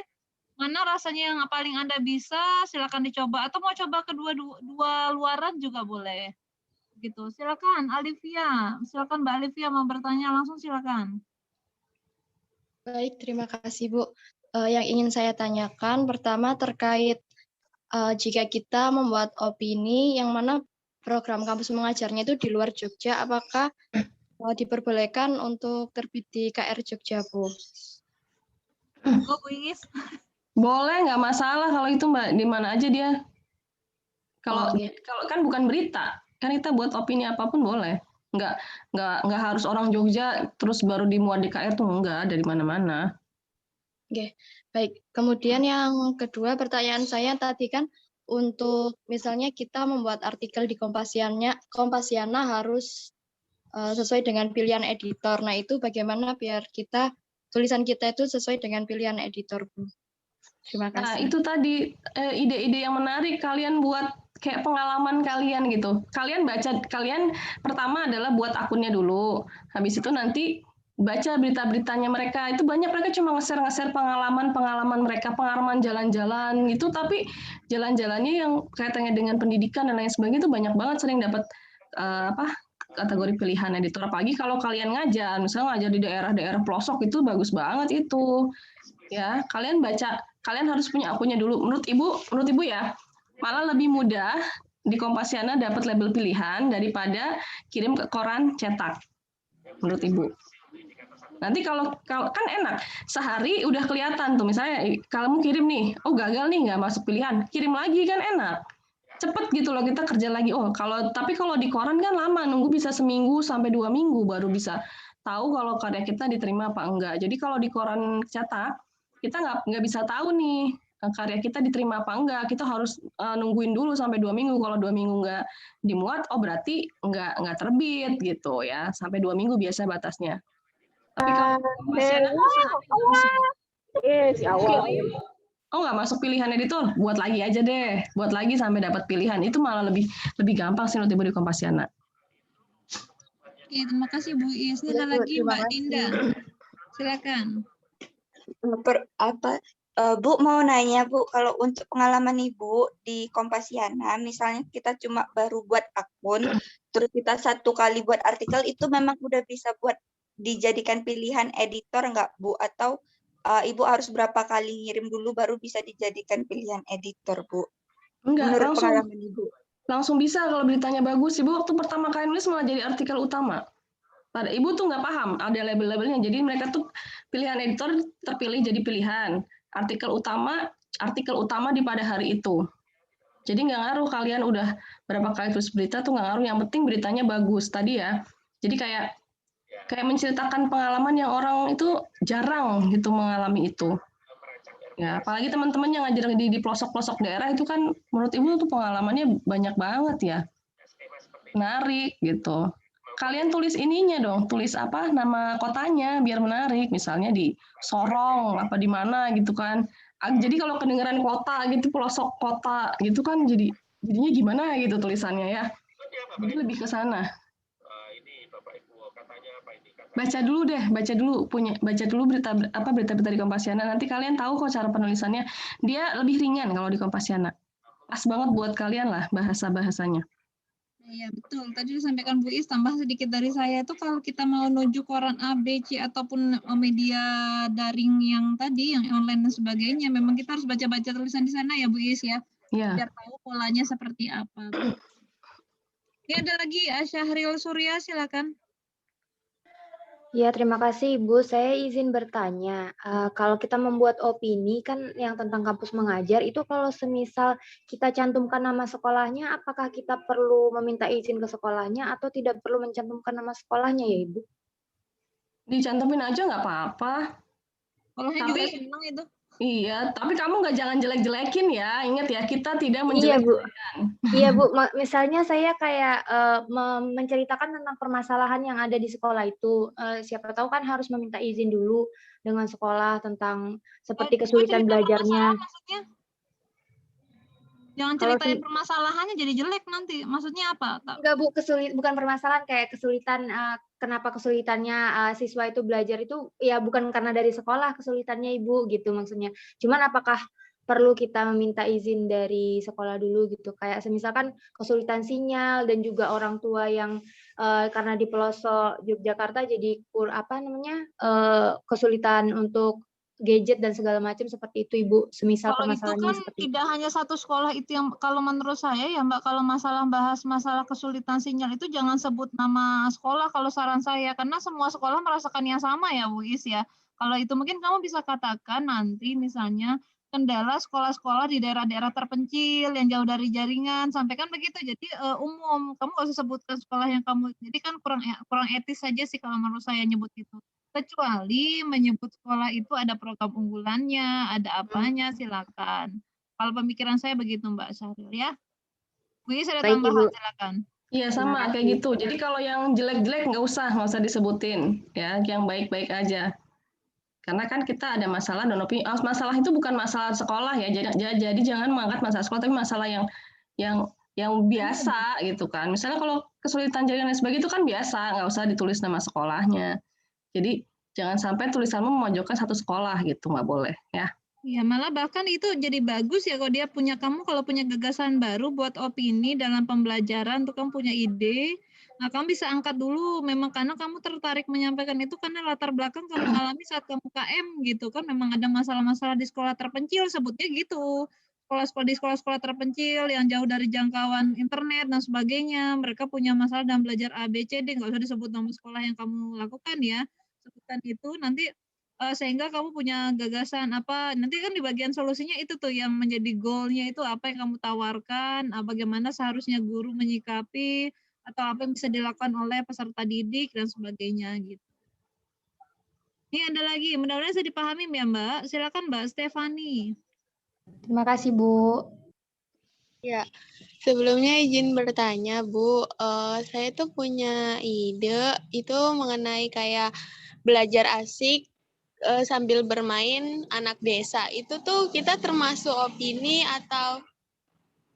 mana rasanya yang paling Anda bisa, silakan dicoba. Atau mau coba kedua dua luaran juga boleh. Gitu. Silakan Alivia, silakan Mbak Alivia mau bertanya langsung silakan. Baik, terima kasih Bu. Yang ingin saya tanyakan pertama terkait jika kita membuat opini yang mana program kampus mengajarnya itu di luar Jogja, apakah diperbolehkan untuk terbit di KR Jogja, Bu? Oh, Bu Iis. Boleh, nggak masalah kalau itu Mbak, di mana aja dia. Kalau Oke. kalau kan bukan berita, kan kita buat opini apapun boleh. Nggak harus orang Jogja terus baru dimuat di KR tuh enggak, dari mana-mana. Oke, baik. Kemudian yang kedua pertanyaan saya tadi kan untuk misalnya kita membuat artikel di Kompasiana harus sesuai dengan pilihan editor. Nah, itu bagaimana biar tulisan kita itu sesuai dengan pilihan editor, Bu? Terima kasih. Nah, itu tadi ide-ide yang menarik kalian buat kayak pengalaman kalian gitu. Kalian pertama adalah buat akunnya dulu. Habis itu nanti baca berita-beritanya mereka. Itu banyak mereka cuma nge-share pengalaman mereka, pengalaman jalan-jalan gitu, tapi jalan-jalannya yang kaitannya dengan pendidikan dan lain sebagainya itu banyak banget sering dapat kategori pilihan editor. Apalagi kalau kalian ngajar, misalnya ngajar di daerah-daerah pelosok itu bagus banget itu. Ya, kalian harus punya akunnya dulu. Menurut Ibu ya, malah lebih mudah di Kompasiana dapat label pilihan daripada kirim ke koran cetak. Menurut Ibu. Nanti kalau kan enak, sehari udah kelihatan tuh, misalnya kamu kirim nih, oh gagal nih nggak masuk pilihan, kirim lagi kan enak. cepet gitu loh kita kerja lagi. Tapi kalau di koran kan lama, nunggu bisa seminggu sampai 2 minggu baru bisa tahu kalau karya kita diterima apa enggak. Jadi kalau di koran cetak kita nggak bisa tahu nih karya kita diterima apa enggak. Kita harus nungguin dulu sampai 2 minggu. Kalau 2 minggu nggak dimuat, berarti nggak terbit gitu ya. Sampai 2 minggu biasa batasnya. Tapi kalau masih ada si awal. nggak masuk pilihan editor, buat lagi aja deh, buat lagi sampai dapat pilihan. Itu malah lebih gampang sih menurut Ibu di Kompasiana. Oke, terima kasih Bu Is. Ini ada lagi Mbak Dinda. Silakan. Bu mau nanya Bu, kalau untuk pengalaman Ibu di Kompasiana, misalnya kita cuma baru buat akun, terus kita 1 kali buat artikel, itu memang udah bisa buat dijadikan pilihan editor nggak Bu? Atau Ibu harus berapa kali ngirim dulu baru bisa dijadikan pilihan editor Bu? Enggak, menurut pengalaman Ibu. Langsung bisa kalau beritanya bagus. Ibu waktu pertama kali nulis malah jadi artikel utama. Pada Ibu tuh nggak paham ada label-labelnya. Jadi mereka tuh pilihan editor terpilih jadi pilihan. Artikel utama di pada hari itu. Jadi nggak ngaruh kalian udah berapa kali tulis berita tuh nggak ngaruh. Yang penting beritanya bagus tadi ya. Jadi kayak menceritakan pengalaman yang orang itu jarang gitu mengalami itu. Ya, apalagi teman-teman yang ngajar di pelosok-pelosok daerah itu kan menurut Ibu tuh pengalamannya banyak banget ya. Menarik gitu. Kalian tulis ininya dong, tulis apa nama kotanya biar menarik, misalnya di Sorong apa di mana gitu kan. Jadi kalau kedengeran kota gitu, pelosok kota gitu kan jadinya gimana gitu tulisannya ya. Jadi lebih ke sana. Baca dulu berita-berita di Kompasiana. Nanti kalian tahu kok cara penulisannya. Dia lebih ringan kalau di Kompasiana. Pas banget buat kalian lah bahasa-bahasanya. Iya betul. Tadi disampaikan Bu Is, tambah sedikit dari saya itu kalau kita mau menuju koran A, B, C ataupun media daring yang tadi, yang online dan sebagainya, memang kita harus baca-baca tulisan di sana ya Bu Is ya. Iya. Biar tahu polanya seperti apa. Ini ada lagi Syahril Surya, silakan. Ya, terima kasih Ibu. Saya izin bertanya, kalau kita membuat opini kan yang tentang kampus mengajar, itu kalau semisal kita cantumkan nama sekolahnya, apakah kita perlu meminta izin ke sekolahnya atau tidak perlu mencantumkan nama sekolahnya ya Ibu? Dicantumin aja nggak apa-apa. Sekolahnya juga senang itu. Iya, tapi kamu nggak jangan jelek-jelekin ya. Ingat ya, kita tidak Iya Bu. menjelek-jelekan. Iya Bu, misalnya saya kayak menceritakan tentang permasalahan yang ada di sekolah itu. Siapa tahu kan harus meminta izin dulu dengan sekolah tentang seperti kesulitan belajarnya. Maksudnya? Jangan ceritain permasalahannya jadi jelek nanti. Maksudnya apa? Enggak Bu, bukan permasalahan, kayak kesulitan, kenapa kesulitannya siswa itu belajar itu ya bukan karena dari sekolah kesulitannya Ibu gitu maksudnya. Cuman apakah perlu kita meminta izin dari sekolah dulu gitu, kayak semisalkan kesulitan sinyal dan juga orang tua yang karena di pelosok Yogyakarta jadi kesulitan untuk gadget dan segala macam seperti itu Ibu, semisal permasalahannya kan seperti itu. Tidak hanya satu sekolah itu yang, kalau menurut saya ya Mbak, kalau bahas masalah kesulitan sinyal itu jangan sebut nama sekolah kalau saran saya, karena semua sekolah merasakan yang sama ya Bu Is ya. Kalau itu mungkin kamu bisa katakan nanti misalnya kendala sekolah-sekolah di daerah-daerah terpencil yang jauh dari jaringan, sampaikan begitu. Jadi umum, kamu nggak usah sebutkan sekolah yang kamu, jadi kan kurang etis saja sih kalau menurut saya nyebut itu. Kecuali menyebut sekolah itu ada program unggulannya, ada apanya, silakan. Kalau pemikiran saya begitu Mbak Syahril ya. Bu Is ada tambahan, silakan. Iya sama kayak gitu. Jadi kalau yang jelek-jelek nggak usah disebutin ya, yang baik-baik aja. Karena kan kita ada masalah dan opini. Masalah itu bukan masalah sekolah ya. Jadi jangan mengangkat masalah sekolah, tapi masalah yang biasa gitu kan. Misalnya kalau kesulitan jaringan dan sebagainya itu kan biasa, nggak usah ditulis nama sekolahnya. Jadi jangan sampai tulisanmu memojokkan satu sekolah gitu, nggak boleh ya. Ya malah bahkan itu jadi bagus ya kalau dia punya, kamu kalau punya gagasan baru buat opini dalam pembelajaran, tuh kamu punya ide, nah kamu bisa angkat dulu, memang karena kamu tertarik menyampaikan itu karena latar belakang kamu alami saat kamu KM gitu kan, memang ada masalah-masalah di sekolah terpencil, sebutnya gitu. Di sekolah-sekolah terpencil yang jauh dari jangkauan internet dan sebagainya, mereka punya masalah dalam belajar A, B, C, D, nggak usah disebut nama sekolah yang kamu lakukan ya. Sebutkan itu, nanti sehingga kamu punya gagasan apa, nanti kan di bagian solusinya itu tuh yang menjadi goal-nya itu apa yang kamu tawarkan, bagaimana seharusnya guru menyikapi, atau apa yang bisa dilakukan oleh peserta didik dan sebagainya gitu. Ini ada lagi, mudah-mudahan bisa dipahami ya Mbak. Silakan Mbak Stefani. Terima kasih, Bu. Ya, sebelumnya izin bertanya, Bu. Saya tuh punya ide itu mengenai kayak belajar asik sambil bermain anak desa. Itu tuh kita termasuk opini atau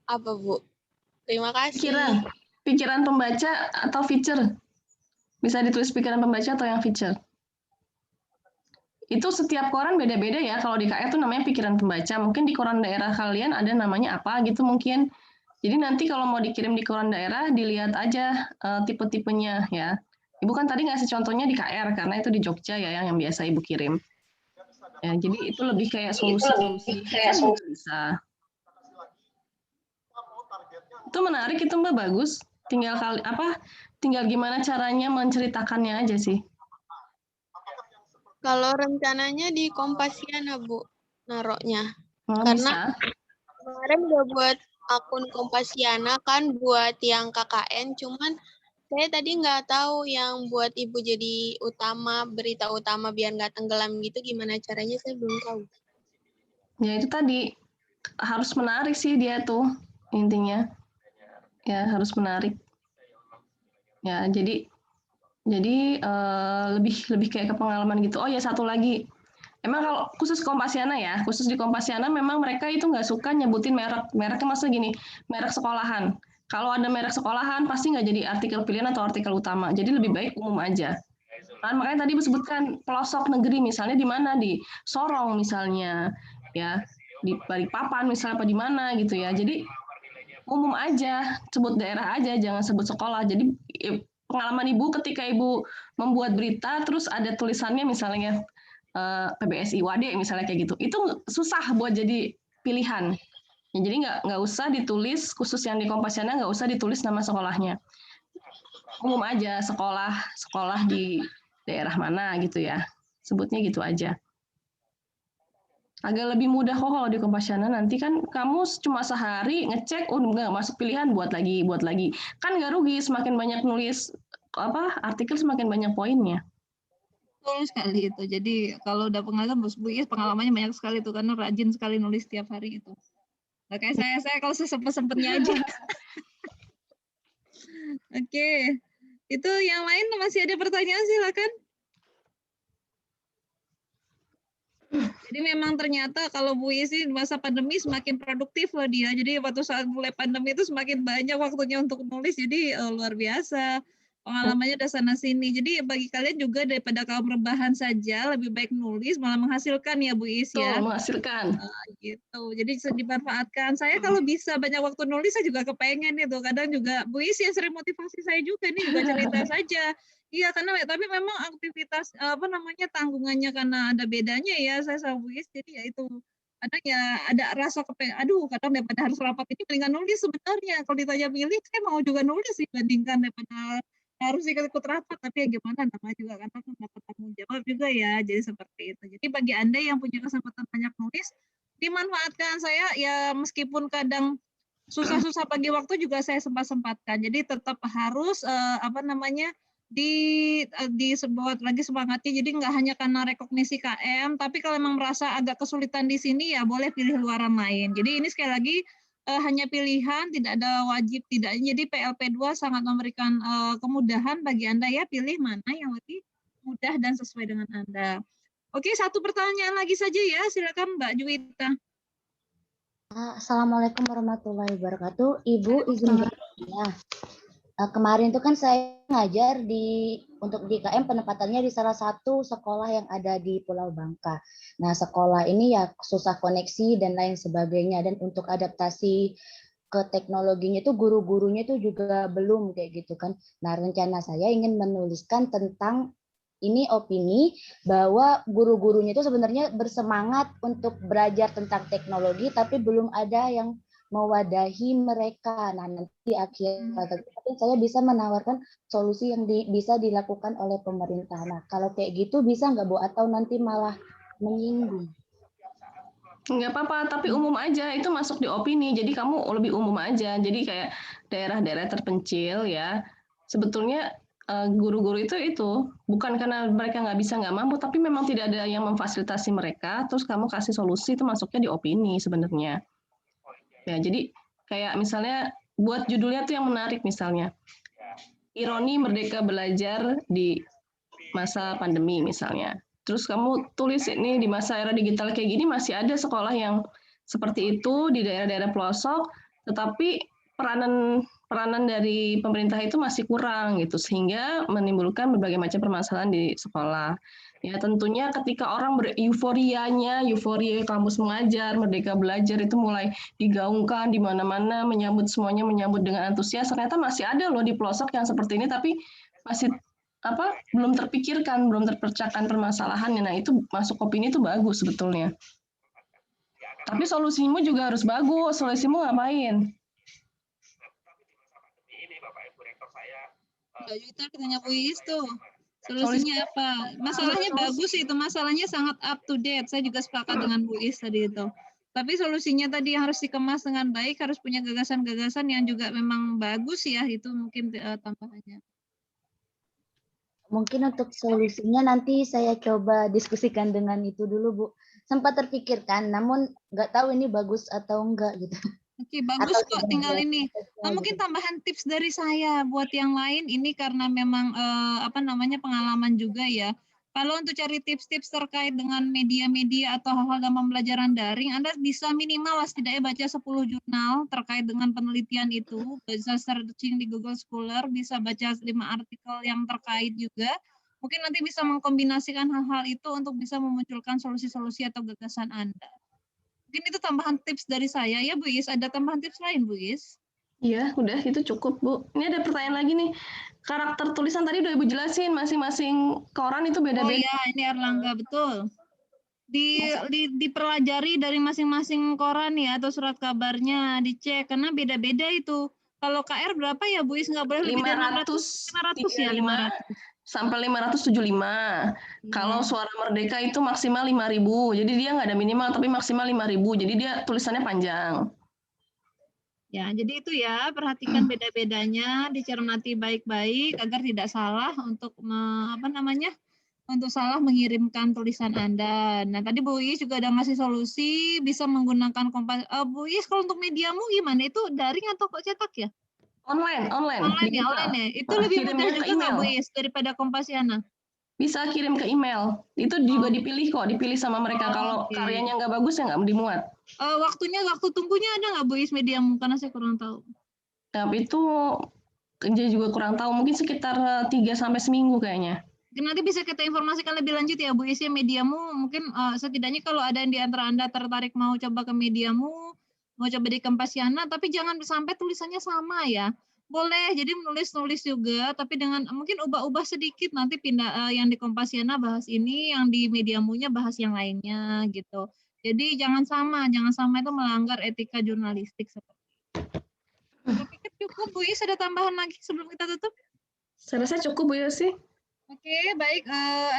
apa, Bu? Terima kasih. Pikiran pembaca atau feature? Bisa ditulis pikiran pembaca atau yang feature? Itu setiap koran beda-beda ya. Kalau di KR itu namanya pikiran pembaca. Mungkin di koran daerah kalian ada namanya apa gitu mungkin. Jadi nanti kalau mau dikirim di koran daerah, dilihat aja tipe-tipenya ya. Ibu kan tadi ngasih contohnya di KR, karena itu di Jogja ya yang biasa Ibu kirim. Ya, jadi itu lebih kayak solusi-solusi bisa. Itu menarik itu Mbak, bagus. Tinggal gimana caranya menceritakannya aja sih. Kalau rencananya di Kompasiana, Bu, naroknya. Bisa. Karena kemarin udah buat akun Kompasiana kan buat yang KKN, cuman saya tadi nggak tahu yang buat Ibu jadi utama, berita utama biar nggak tenggelam gitu, gimana caranya saya belum tahu. Ya itu tadi, harus menarik sih dia tuh, intinya. Ya, harus menarik. Ya, jadi lebih kayak ke pengalaman gitu. Oh ya, satu lagi. Emang kalau khusus Kompasiana ya, khusus di Kompasiana memang mereka itu nggak suka nyebutin merek. Mereknya maksudnya gini, merek sekolahan. Kalau ada merek sekolahan, pasti nggak jadi artikel pilihan atau artikel utama. Jadi lebih baik umum aja. Kan makanya tadi disebutkan pelosok negeri, misalnya di mana? Di Sorong misalnya, ya di Balikpapan misalnya, apa di mana gitu ya. Jadi umum aja, sebut daerah aja, jangan sebut sekolah. Jadi pengalaman Ibu ketika Ibu membuat berita, terus ada tulisannya misalnya PBSI Wade misalnya kayak gitu, itu susah buat jadi pilihan. Ya, jadi nggak usah ditulis, khusus yang di Kompasiana nggak usah ditulis nama sekolahnya. Umum aja, sekolah di daerah mana gitu ya, sebutnya gitu aja. Agak lebih mudah kok kalau di Kompasiana, nanti kan kamu cuma sehari ngecek, nggak masuk pilihan, buat lagi. Kan nggak rugi, semakin banyak nulis artikel semakin banyak poinnya. Betul sekali itu. Jadi kalau udah pengalaman, Bu Is pengalamannya banyak sekali tuh, karena rajin sekali nulis tiap hari itu. Nah, kayak saya kalau sesempet-sempetnya aja. Oke. Itu yang lain masih ada pertanyaan, silakan. Jadi memang ternyata kalau Bu Is di masa pandemi semakin produktif loh dia. Jadi waktu saat mulai pandemi itu semakin banyak waktunya untuk nulis. Jadi luar biasa. Pengalamannya udah sana sini. Jadi bagi kalian juga daripada kaum rebahan saja, lebih baik nulis malah menghasilkan ya Bu Is ya. Menghasilkan. Gitu. Jadi bisa dimanfaatkan. Saya kalau bisa banyak waktu nulis saya juga kepengen itu. Kadang juga Bu Is yang sering motivasi saya juga, ini juga cerita saja. Iya, karena tapi memang aktivitas tanggungannya karena ada bedanya ya saya sama Bu Is, jadi ya itu kadang ya ada rasa aduh kadang daripada harus rapat ini mendingan nulis sebenarnya. Kalau ditanya milih saya mau juga nulis dibandingkan daripada harus ikut rapat, tapi ya gimana namanya juga karena kan dapat tanggung jawab juga ya, jadi seperti itu. Jadi bagi Anda yang punya kesempatan banyak nulis, dimanfaatkan. Saya ya meskipun kadang susah-susah bagi waktu juga saya sempat-sempatkan. Jadi tetap harus disebut lagi semangatnya. Jadi nggak hanya karena rekognisi KM, tapi kalau memang merasa agak kesulitan di sini ya boleh pilih luaran lain. Jadi ini sekali lagi hanya pilihan, tidak ada wajib tidak. Jadi PLP2 sangat memberikan kemudahan bagi Anda ya, pilih mana yang lebih mudah dan sesuai dengan Anda. Oke, satu pertanyaan lagi saja ya, silakan Mbak Juwita. Assalamualaikum warahmatullahi wabarakatuh. Ibu izin bertanya. Kemarin itu kan saya ngajar untuk di KM penempatannya di salah satu sekolah yang ada di Pulau Bangka. Nah, sekolah ini ya susah koneksi dan lain sebagainya, dan untuk adaptasi ke teknologinya itu guru-gurunya itu juga belum kayak gitu kan. Nah, rencana saya ingin menuliskan tentang ini opini bahwa guru-gurunya itu sebenarnya bersemangat untuk belajar tentang teknologi, tapi belum ada yang mewadahi mereka. Nah, nanti di akhir saya bisa menawarkan solusi yang bisa dilakukan oleh pemerintah. Nah, kalau kayak gitu bisa nggak, Bu? Atau nanti malah menyinggung? Nggak apa-apa, tapi umum aja, itu masuk di opini, jadi kamu lebih umum aja. Jadi kayak daerah-daerah terpencil ya, sebetulnya guru-guru itu bukan karena mereka nggak bisa, nggak mampu, tapi memang tidak ada yang memfasilitasi mereka, terus kamu kasih solusi, itu masuknya di opini sebenarnya. Ya, jadi kayak misalnya buat judulnya tuh yang menarik misalnya, ironi merdeka belajar di masa pandemi misalnya. Terus kamu tulis ini di masa era digital kayak gini masih ada sekolah yang seperti itu di daerah-daerah pelosok, tetapi peranan dari pemerintah itu masih kurang gitu, sehingga menimbulkan berbagai macam permasalahan di sekolah. Ya tentunya ketika orang euforia kampus mengajar, merdeka belajar itu mulai digaungkan di mana-mana, semuanya menyambut dengan antusias, ternyata masih ada loh di pelosok yang seperti ini, tapi masih belum terpikirkan, belum terpecahkan permasalahannya. Nah, itu masuk opini itu bagus sebetulnya. Tapi solusimu juga harus bagus. Solusimu ngapain? Mbak Yuta tanya Bu Iis tuh. Solusinya apa? Masalahnya bagus itu, masalahnya sangat up to date. Saya juga sepakat dengan Bu Iis tadi itu. Tapi solusinya tadi harus dikemas dengan baik, harus punya gagasan-gagasan yang juga memang bagus ya, itu mungkin tambahannya. Mungkin untuk solusinya nanti saya coba diskusikan dengan itu dulu, Bu. Sempat terpikirkan, namun nggak tahu ini bagus atau enggak gitu. Oke, bagus kok. Tinggal ini. Mungkin tambahan tips dari saya buat yang lain ini karena memang pengalaman juga ya. Kalau untuk cari tips-tips terkait dengan media-media atau hal-hal dalam pembelajaran daring, Anda bisa minimal setidaknya baca 10 jurnal terkait dengan penelitian itu, bisa searching di Google Scholar, bisa baca 5 artikel yang terkait juga. Mungkin nanti bisa mengkombinasikan hal-hal itu untuk bisa memunculkan solusi-solusi atau gagasan Anda. Mungkin itu tambahan tips dari saya ya Bu Iis. Ada tambahan tips lain Bu Iis? Iya, udah itu cukup Bu. Ini ada pertanyaan lagi nih. Karakter tulisan tadi udah Ibu jelasin, masing-masing koran itu beda-beda. Oh iya, ini Erlangga, betul. Dipelajari dari masing-masing koran ya atau surat kabarnya, dicek karena beda-beda itu. Kalau KR berapa ya Bu Is? Nggak boleh lebih dari 500 ya, 500 sampai 575. Kalau Suara Merdeka itu maksimal 5.000. Jadi dia nggak ada minimal tapi maksimal 5.000. Jadi dia tulisannya panjang. Ya, jadi itu ya, perhatikan beda-bedanya, dicermati baik-baik agar tidak salah untuk untuk salah mengirimkan tulisan Anda. Nah, tadi Bu Is juga udah ngasih solusi, bisa menggunakan kompas. Bu Is, kalau untuk mediamu gimana? Itu daring atau kok cetak ya? Online. Online ya. Itu lebih mudah juga nggak Bu Is daripada Kompasiana? Bisa kirim ke email. Itu juga dipilih kok, dipilih sama mereka. Kalau karyanya nggak bagus ya nggak dimuat. Waktu tunggunya ada nggak Bu Is mediamu? Karena saya kurang tahu. Tapi itu dia juga kurang tahu. Mungkin sekitar 3 sampai seminggu kayaknya. Nanti bisa kita informasikan lebih lanjut ya Bu Is ya mediamu. Mungkin setidaknya kalau ada yang di antara Anda tertarik mau coba ke mediamu, mau coba di Kompasiana, tapi jangan sampai tulisannya sama ya. Boleh, jadi menulis-nulis juga, tapi dengan mungkin ubah-ubah sedikit, nanti pindah yang di Kompasiana bahas ini, yang di mediamunya bahas yang lainnya gitu. Jadi jangan sama itu melanggar etika jurnalistik seperti itu. Saya pikir cukup Bu Is, ada tambahan lagi sebelum kita tutup? Saya rasa cukup Bu Yosi. Oke, baik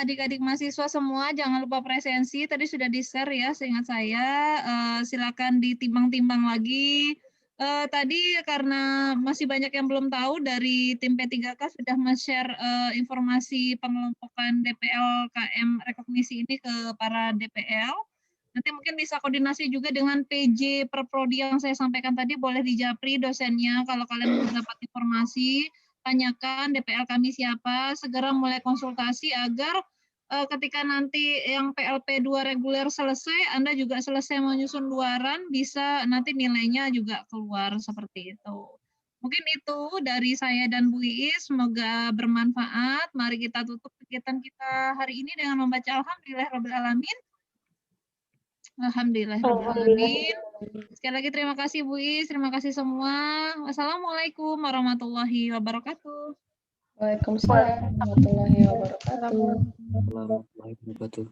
adik-adik mahasiswa semua, jangan lupa presensi, tadi sudah di-share ya seingat saya, silakan ditimbang-timbang lagi. Tadi karena masih banyak yang belum tahu, dari tim P3K sudah men-share informasi pengelompokan DPL KM rekognisi ini ke para DPL. Nanti mungkin bisa koordinasi juga dengan PJ Perprodi yang saya sampaikan tadi, boleh dijapri dosennya kalau kalian belum dapat informasi, tanyakan DPL kami siapa, segera mulai konsultasi agar ketika nanti yang PLP 2 reguler selesai, Anda juga selesai menyusun luaran, bisa nanti nilainya juga keluar seperti itu. Mungkin itu dari saya dan Bu Iis, semoga bermanfaat. Mari kita tutup kegiatan kita hari ini dengan membaca Alhamdulillahirrahmanirrahim. Alhamdulillahirrahmanirrahim. Sekali lagi terima kasih Bu Is, terima kasih semua. Wassalamualaikum warahmatullahi wabarakatuh. Waalaikumsalam warahmatullahi wabarakatuh. Warahmatullahi wabarakatuh.